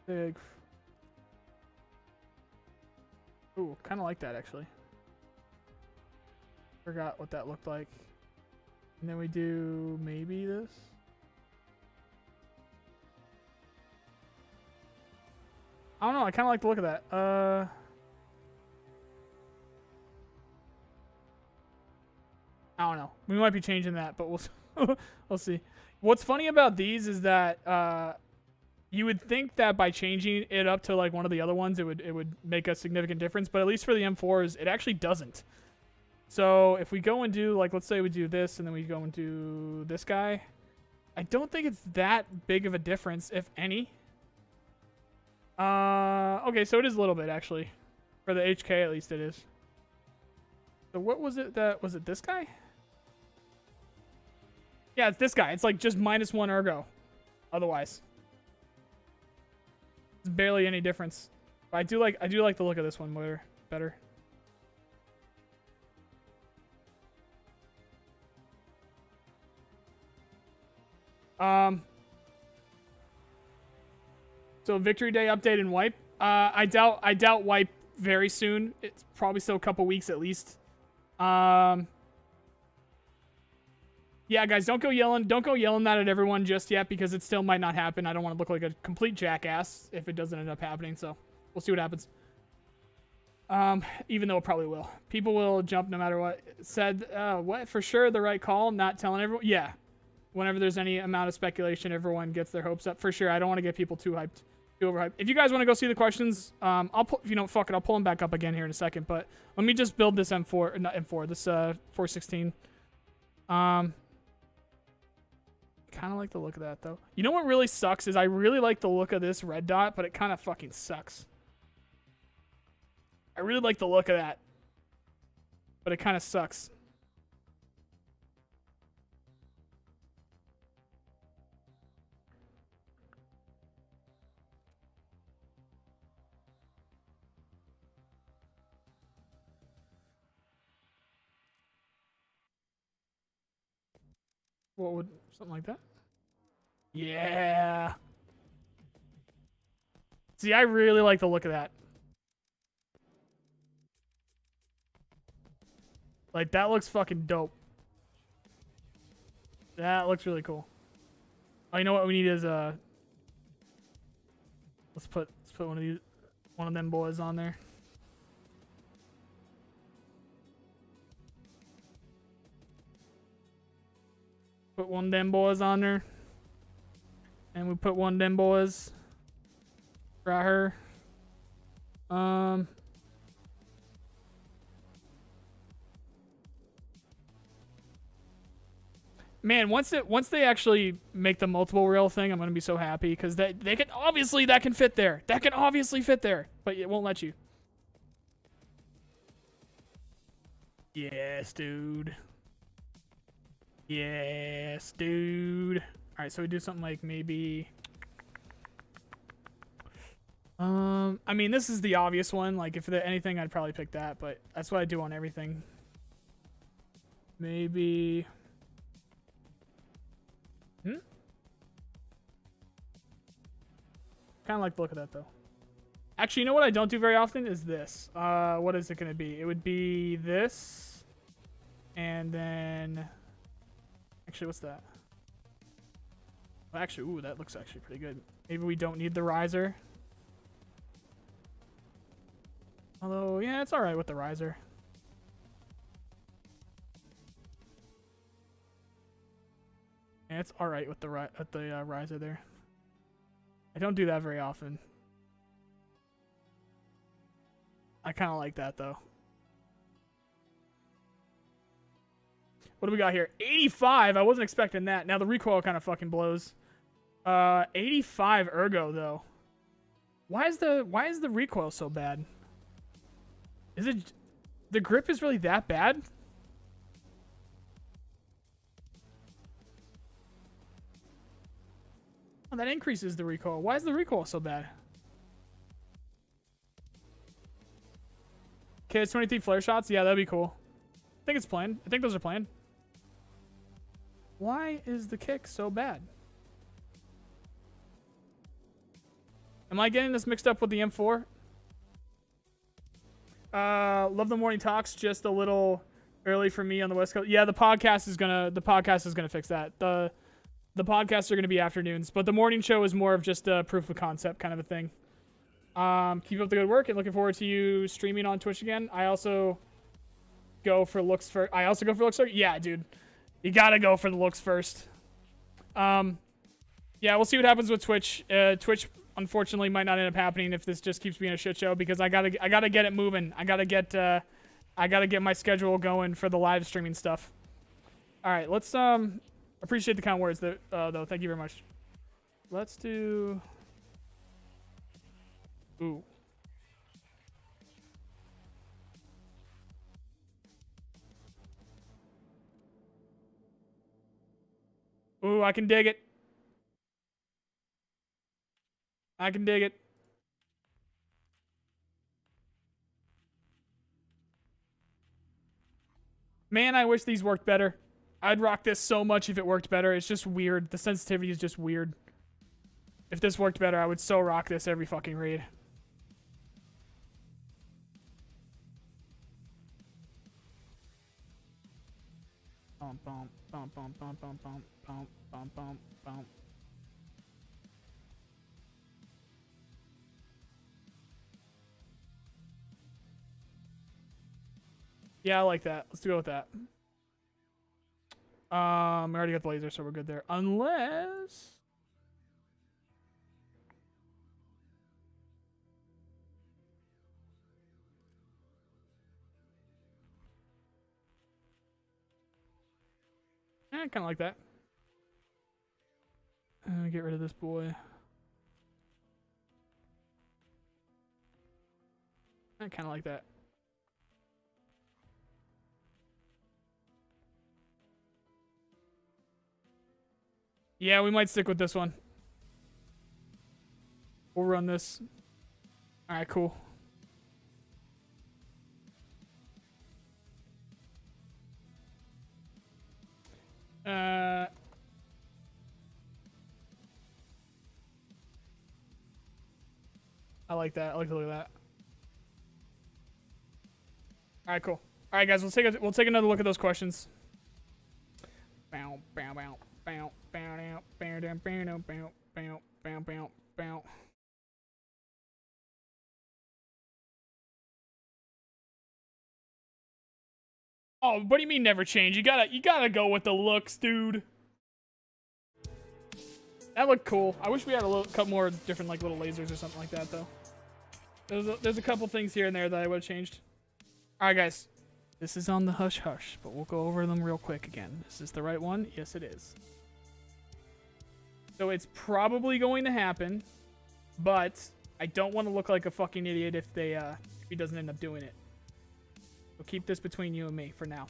Big. Ooh, kind of like that actually. Forgot what that looked like. And then we do maybe this. I don't know. I kind of like the look of that. I don't know. We might be changing that, but we'll see. What's funny about these is that you would think that by changing it up to like one of the other ones, it would make a significant difference. But at least for the M4s, it actually doesn't. So if we go and do, like, let's say we do this and then we go and do this guy, I don't think it's that big of a difference, if any. Okay, so it is a little bit actually. For the HK, at least it is. So what was it was it this guy? Yeah, it's this guy. It's like just -1 ergo. Otherwise. It's barely any difference. But I do like the look of this one better. So Victory Day update and wipe. I doubt wipe very soon. It's probably still a couple weeks at least. Yeah, guys, don't go yelling that at everyone just yet because it still might not happen. I don't want to look like a complete jackass if it doesn't end up happening. So we'll see what happens. Even though it probably will. People will jump no matter what. Said, what? For sure, the right call. Not telling everyone. Yeah. Whenever there's any amount of speculation, everyone gets their hopes up. For sure, I don't want to get people too hyped. Overhyped. If you guys want to go see the questions, I'll pull, fuck it, I'll pull them back up again here in a second. But let me just build this M4, not M4, this 416. Kind of like the look of that though. You know what really sucks is I really like the look of this red dot, but it kind of fucking sucks. I really like the look of that, but it kind of sucks. What would something like that? Yeah. See, I really like the look of that. Like that looks fucking dope. That looks really cool. Oh, you know what we need is let's put one of them boys on there. Put one of them boys on there. And we put one of them boys. Try her. Man, once they actually make the multiple rail thing, I'm gonna be so happy because they can obviously that can fit there. That can obviously fit there, but it won't let you. Yes, dude. Yes, dude. All right, so we do something like maybe. I mean, this is the obvious one. Like, if there anything, I'd probably pick that, but that's what I do on everything. Maybe. Kind of like the look of that, though. Actually, you know what I don't do very often is this. What is it going to be? It would be this. And then... Actually, what's that? Well, actually, ooh, that looks actually pretty good. Maybe we don't need the riser. Although, yeah, it's alright with the riser. Yeah, it's alright with the riser there. I don't do that very often. I kind of like that, though. What do we got here? 85. I wasn't expecting that. Now, the recoil kind of fucking blows. 85 ergo, though. Why is the recoil so bad? Is it... The grip is really that bad? Oh, that increases the recoil. Why is the recoil so bad? Okay, it's 23 flare shots. Yeah, that'd be cool. I think it's planned. I think those are planned. Why is the kick so bad? Am I getting this mixed up with the M4? Love the morning talks. Just a little early for me on the West Coast. Yeah, the podcast is gonna fix that. The podcasts are gonna be afternoons, but the morning show is more of just a proof of concept kind of a thing. Keep up the good work and looking forward to you streaming on Twitch again. I also go for looks first. Yeah, dude. You gotta go for the looks first. Yeah, we'll see what happens with Twitch. Twitch, unfortunately, might not end up happening if this just keeps being a shit show because I gotta get it moving. I gotta get my schedule going for the live streaming stuff. All right, let's appreciate the kind words though. Thank you very much. Let's do. Ooh. Ooh, I can dig it. I can dig it. Man, I wish these worked better. I'd rock this so much if it worked better. It's just weird. The sensitivity is just weird. If this worked better, I would so rock this every fucking raid. Bum, bum, bum, bum, bum, bum, bum, bum, bum, bum, bum. Yeah, I like that. Let's go with that. We already got the laser, so we're good there. Unless... I kind of like that. Get rid of this boy. I kind of like that. Yeah, we might stick with this one. We'll run this. All right, cool. I like that. I like the look of that. All right, cool. All right, guys, we'll take another look at those questions. Bow, bow, bow, bow, bow, bow, bow, bow, bow, bow, bow, bow, bow. Oh, what do you mean never change? You gotta go with the looks, dude. That looked cool. I wish we had a couple more different like little lasers or something like that though. There's a couple things here and there that I would have changed. All right, guys. This is on the hush hush, but we'll go over them real quick again. Is this the right one? Yes, it is. So it's probably going to happen, but I don't want to look like a fucking idiot if he doesn't end up doing it. So keep this between you and me for now.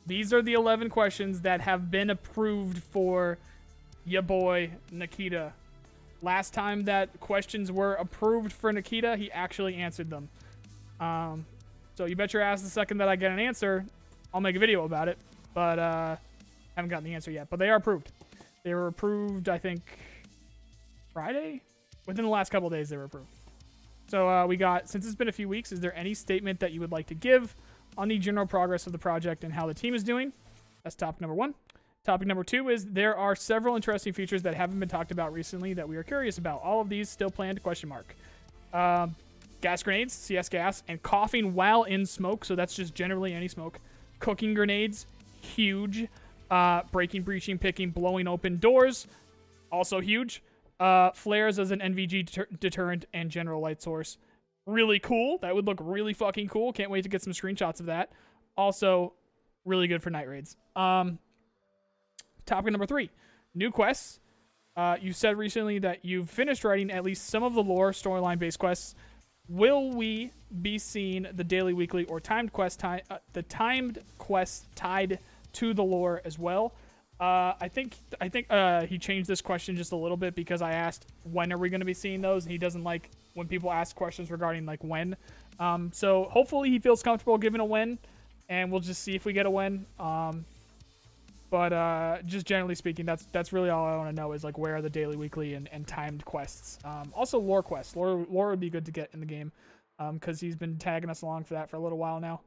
These are the 11 questions that have been approved for ya boy Nikita. Last time that questions were approved for Nikita, he actually answered them. So you bet your ass the second that I get an answer, I'll make a video about it. But haven't gotten the answer yet. But they are approved. They were approved, I think, Friday? Within the last couple of days, they were approved. So we got, since it's been a few weeks, is there any statement that you would like to give on the general progress of the project and how the team is doing? That's topic number 1. Topic number 2 is there are several interesting features that haven't been talked about recently that we are curious about. All of these still planned, question mark. Gas grenades, CS gas, and coughing while in smoke. So that's just generally any smoke. Cooking grenades, huge. Breaking, breaching, picking, blowing open doors, also huge. Flares as an NVG deterrent and general light source. Really cool. That would look really fucking cool. Can't wait to get some screenshots of that. Also, really good for night raids. Topic number 3, new quests. You said recently that you've finished writing at least some of the lore storyline based quests. Will we be seeing the daily, weekly, or timed quest the timed quests tied to the lore as well? I think he changed this question just a little bit because I asked when are we going to be seeing those, and he doesn't like when people ask questions regarding like when. So hopefully he feels comfortable giving a when, and we'll just see if we get a when. But just generally speaking, that's really all I want to know is like where are the daily, weekly, and timed quests. Also lore quests. Lore would be good to get in the game because he's been tagging us along for that for a little while now.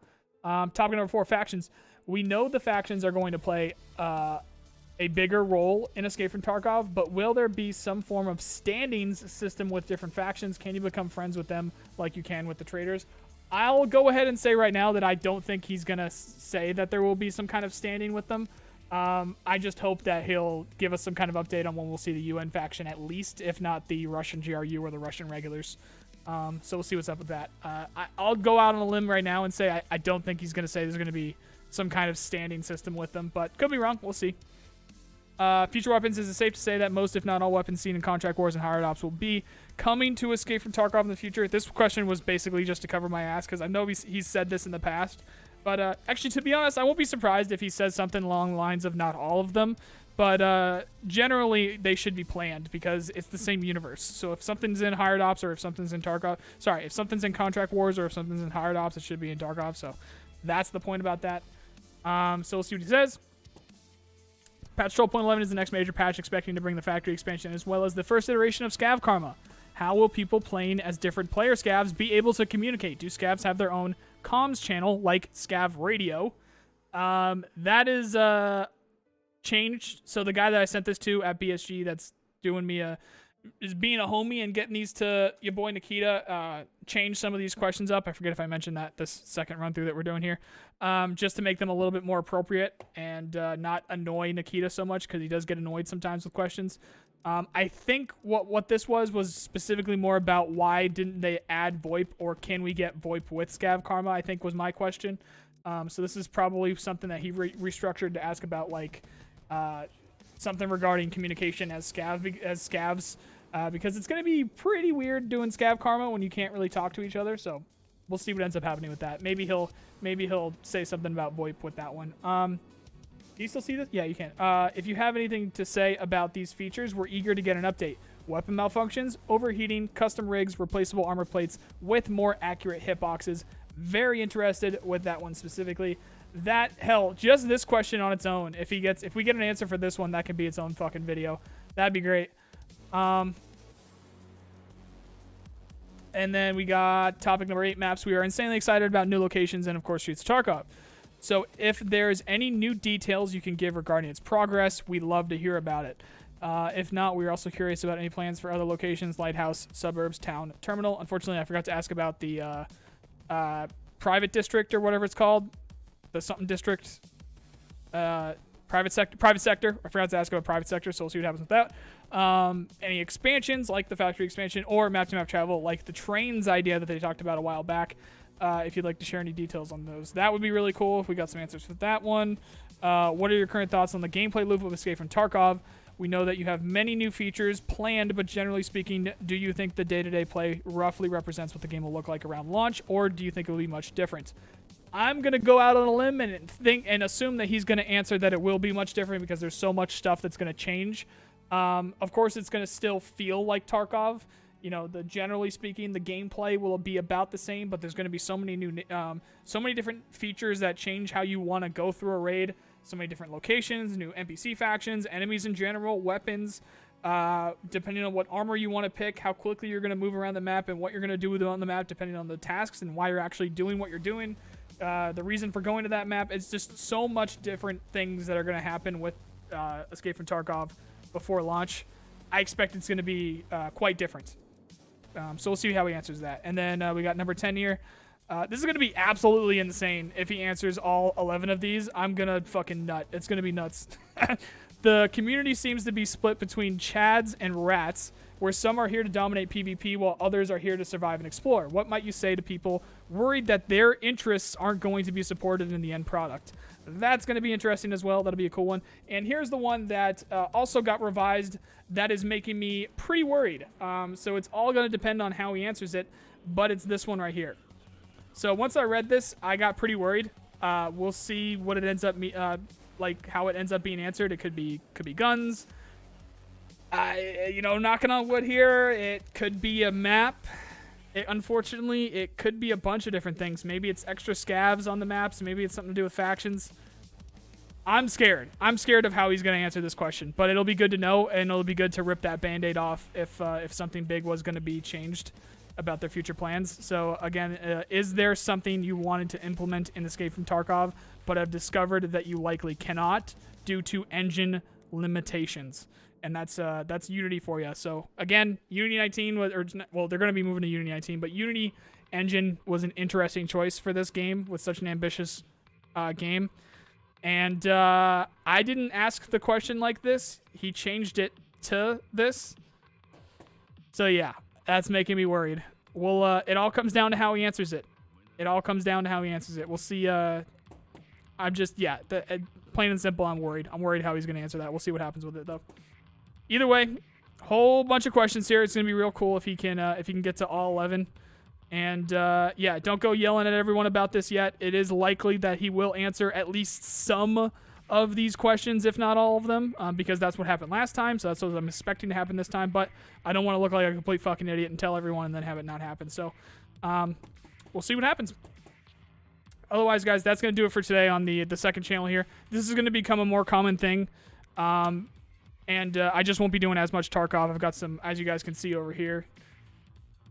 Topic number 4, factions. We know the factions are going to play a bigger role in Escape from Tarkov, but will there be some form of standings system with different factions? Can you become friends with them like you can with the traders? I'll go ahead and say right now that I don't think he's going to say that there will be some kind of standing with them. I just hope that he'll give us some kind of update on when we'll see the UN faction at least, if not the Russian GRU or the Russian regulars. So we'll see what's up with that. I'll go out on a limb right now and say I don't think he's going to say there's going to be some kind of standing system with them, but could be wrong. We'll see. Future weapons, is it safe to say that most, if not all, weapons seen in contract wars and hired ops will be coming to Escape from Tarkov in the future? This question was basically just to cover my ass because I know he's said this in the past. But actually, to be honest, I won't be surprised if he says something along the lines of not all of them. But generally, they should be planned because it's the same universe. So if something's in hired ops or if something's in Tarkov, sorry, if something's in contract wars or if something's in hired ops, it should be in Tarkov. So that's the point about that. So we'll see what he says. Patch 12.11 is the next major patch, expecting to bring the factory expansion as well as the first iteration of Scav Karma. How will people playing as different player scavs be able to communicate? Do scavs have their own comms channel like Scav Radio? That is changed. So the guy that I sent this to at BSG that's doing me is being a homie and getting these to your boy Nikita, changed some of these questions up. I forget if I mentioned that this second run through that we're doing here, just to make them a little bit more appropriate and not annoy Nikita so much because he does get annoyed sometimes with questions. I think what this was specifically more about why didn't they add VoIP, or can we get VoIP with Scav Karma, I think was my question. So this is probably something that he restructured to ask about, like something regarding communication as scavs, because it's going to be pretty weird doing Scav Karma when you can't really talk to each other. So we'll see what ends up happening with that. Maybe he'll say something about VoIP with that one. Do you still see this? Yeah, you can. If you have anything to say about these features, we're eager to get an update. Weapon malfunctions, overheating, custom rigs, replaceable armor plates with more accurate hitboxes. Very interested with that one specifically. Just this question on its own. If we get an answer for this one, that could be its own fucking video. That'd be great. And then we got topic number 8, maps. We are insanely excited about new locations and of course Streets of Tarkov. So if there's any new details you can give regarding its progress, we'd love to hear about it. If not, we're also curious about any plans for other locations, lighthouse, suburbs, town, terminal. Unfortunately, I forgot to ask about the private district or whatever it's called. The something district. private sector. I forgot to ask about private sector, so we'll see what happens with that. Any expansions like the factory expansion or map-to-map travel like the trains idea that they talked about a while back. If you'd like to share any details on those, that would be really cool if we got some answers for that one. What are your current thoughts on the gameplay loop of Escape from Tarkov? We know that you have many new features planned, but generally speaking, do you think the day-to-day play roughly represents what the game will look like around launch, or do you think it will be much different? I'm going to go out on a limb and assume that he's going to answer that it will be much different because there's so much stuff that's going to change. Of course, it's going to still feel like Tarkov. You know, generally speaking, the gameplay will be about the same, but there's going to be so many new, so many different features that change how you want to go through a raid. So many different locations, new NPC factions, enemies in general, weapons, depending on what armor you want to pick, how quickly you're going to move around the map, and what you're going to do with it on the map, depending on the tasks and why you're actually doing what you're doing. The reason for going to that map. It's just so much different things that are going to happen with Escape from Tarkov before launch. I expect it's going to be quite different. So we'll see how he answers that. And then we got number 10 here. This is going to be absolutely insane if he answers all 11 of these. I'm going to fucking nut. It's going to be nuts. The community seems to be split between Chads and Rats, where some are here to dominate PvP while others are here to survive and explore. What might you say to people worried that their interests aren't going to be supported in the end product? That's going to be interesting as well. That'll be a cool one. And here's the one that also got revised that is making me pretty worried. So it's all going to depend on how he answers it, but it's this one right here. So once I read this, I got pretty worried. We'll see what it ends up like how it ends up being answered. It could be guns. You know, knocking on wood here, it could be a map. Unfortunately, it could be a bunch of different things. Maybe it's extra scavs on the maps. Maybe it's something to do with factions. I'm scared. I'm scared of how he's going to answer this question, but it'll be good to know, and it'll be good to rip that Band-Aid off if something big was going to be changed about their future plans. So again, is there something you wanted to implement in Escape from Tarkov, but have discovered that you likely cannot due to engine limitations? And that's Unity for you. So again, Unity 19 was, well, they're going to be moving to Unity 19, but Unity engine was an interesting choice for this game with such an ambitious game. And I didn't ask the question like this. He changed it to this. So yeah, that's making me worried. Well, it all comes down to how he answers it. It all comes down to how he answers it. We'll see. I'm just, yeah, plain and simple, I'm worried. I'm worried how he's going to answer that. We'll see what happens with it, though. Either way, whole bunch of questions here. It's going to be real cool if he can get to all 11. And, yeah, don't go yelling at everyone about this yet. It is likely that he will answer at least some of these questions, if not all of them, because that's what happened last time. So that's what I'm expecting to happen this time. But I don't want to look like a complete fucking idiot and tell everyone and then have it not happen. So we'll see what happens. Otherwise, guys, that's going to do it for today on the second channel here. This is going to become a more common thing. And I just won't be doing as much Tarkov. I've got some, as you guys can see over here.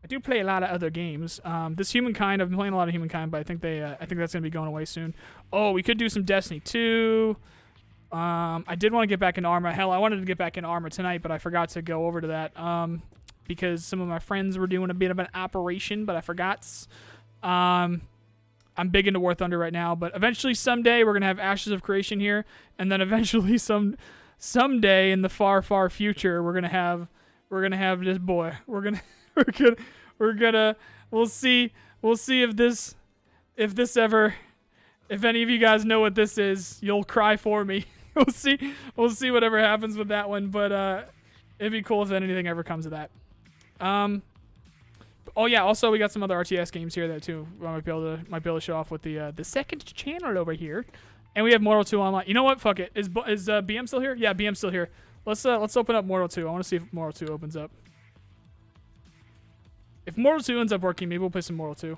I do play a lot of other games. This Humankind, I've been playing a lot of Humankind, but I think that's going to be going away soon. Oh, we could do some Destiny 2. I did want to get back into Arma. Hell, I wanted to get back into Arma tonight, but I forgot to go over to that because some of my friends were doing a bit of an operation, but I forgot. I'm big into War Thunder right now, but eventually someday we're going to have Ashes of Creation here, and then eventually someday in the far, far future we're going to have this boy. We'll see if any of you guys know what this is, you'll cry for me. We'll see whatever happens with that one, but it'd be cool if anything ever comes of that. Oh yeah, also we got some other RTS games here that too. I might be able to show off with the second channel over here. And we have Mortal 2 online. You know what? Fuck it. Is BM still here? Yeah, BM's still here. Let's open up Mortal 2. I want to see if Mortal 2 opens up. If Mortal 2 ends up working, maybe we'll play some Mortal 2.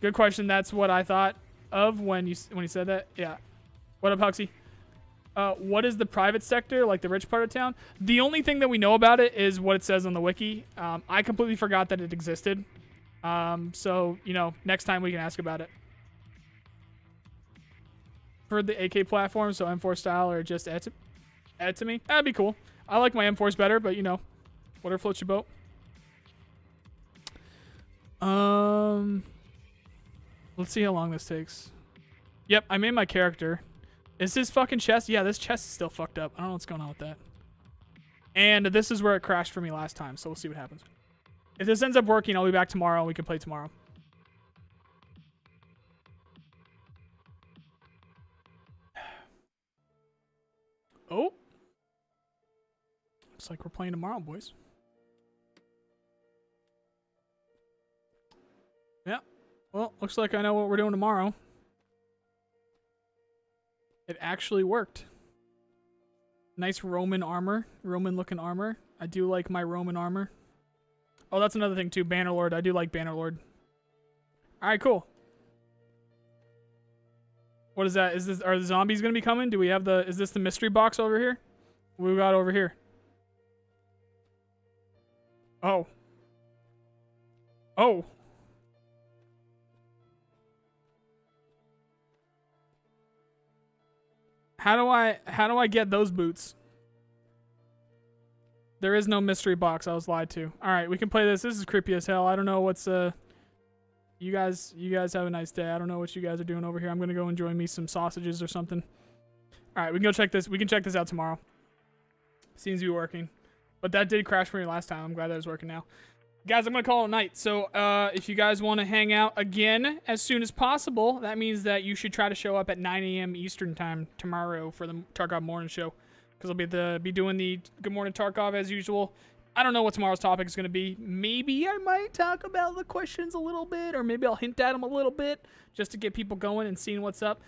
Good question. That's what I thought of when you said that. Yeah. What up, Huxley? What is the private sector, like the rich part of town? The only thing that we know about it is what it says on the wiki. I completely forgot that it existed. So, you know, next time we can ask about it. For the AK platform, so M4 style or just add to me? That'd be cool. I like my M4s better, but, you know, whatever floats your boat. Let's see how long this takes. Yep, I made my character. Is his fucking chest? Yeah, this chest is still fucked up. I don't know what's going on with that. And this is where it crashed for me last time, so we'll see what happens. If this ends up working, I'll be back tomorrow and we can play tomorrow. Oh. Looks like we're playing tomorrow, boys. Yeah. Well, looks like I know what we're doing tomorrow. It actually worked. Nice Roman armor. Roman-looking armor. I do like my Roman armor. Oh, that's another thing, too. Bannerlord. I do like Bannerlord. Alright, cool. What is that? Are the zombies going to be coming? Do we have the... Is this the mystery box over here? What do we got over here? Oh. Oh. How do I get those boots? There is no mystery box. I was lied to. All right, we can play this. This is creepy as hell. I don't know what's you guys have a nice day. I don't know what you guys are doing over here. I'm going to go enjoy me some sausages or something. All right, we can go check this. We can check this out tomorrow. Seems to be working. But that did crash for me last time. I'm glad that it's working now. Guys, I'm going to call it a night. So if you guys want to hang out again as soon as possible, that means that you should try to show up at 9 a.m. Eastern time tomorrow for the Tarkov morning show. Because I'll be doing the Good Morning Tarkov as usual. I don't know what tomorrow's topic is going to be. Maybe I might talk about the questions a little bit, or maybe I'll hint at them a little bit just to get people going and seeing what's up.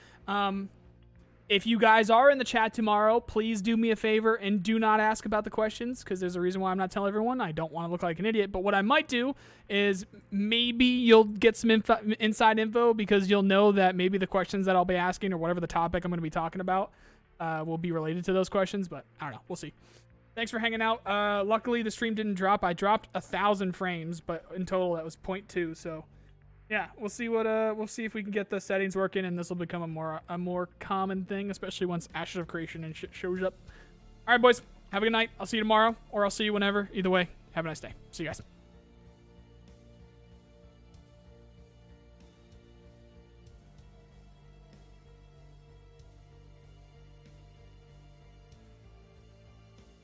If you guys are in the chat tomorrow, please do me a favor and do not ask about the questions, because there's a reason why I'm not telling everyone. I don't want to look like an idiot. But what I might do is maybe you'll get some inside info, because you'll know that maybe the questions that I'll be asking or whatever the topic I'm going to be talking about will be related to those questions. But I don't know. We'll see. Thanks for hanging out. Luckily, the stream didn't drop. I dropped 1,000 frames, but in total that was 0.2. So yeah, we'll see if we can get the settings working, and this will become a more common thing, especially once Ashes of Creation and shit shows up. All right, boys, have a good night. I'll see you tomorrow, or I'll see you whenever. Either way, have a nice day. See you guys.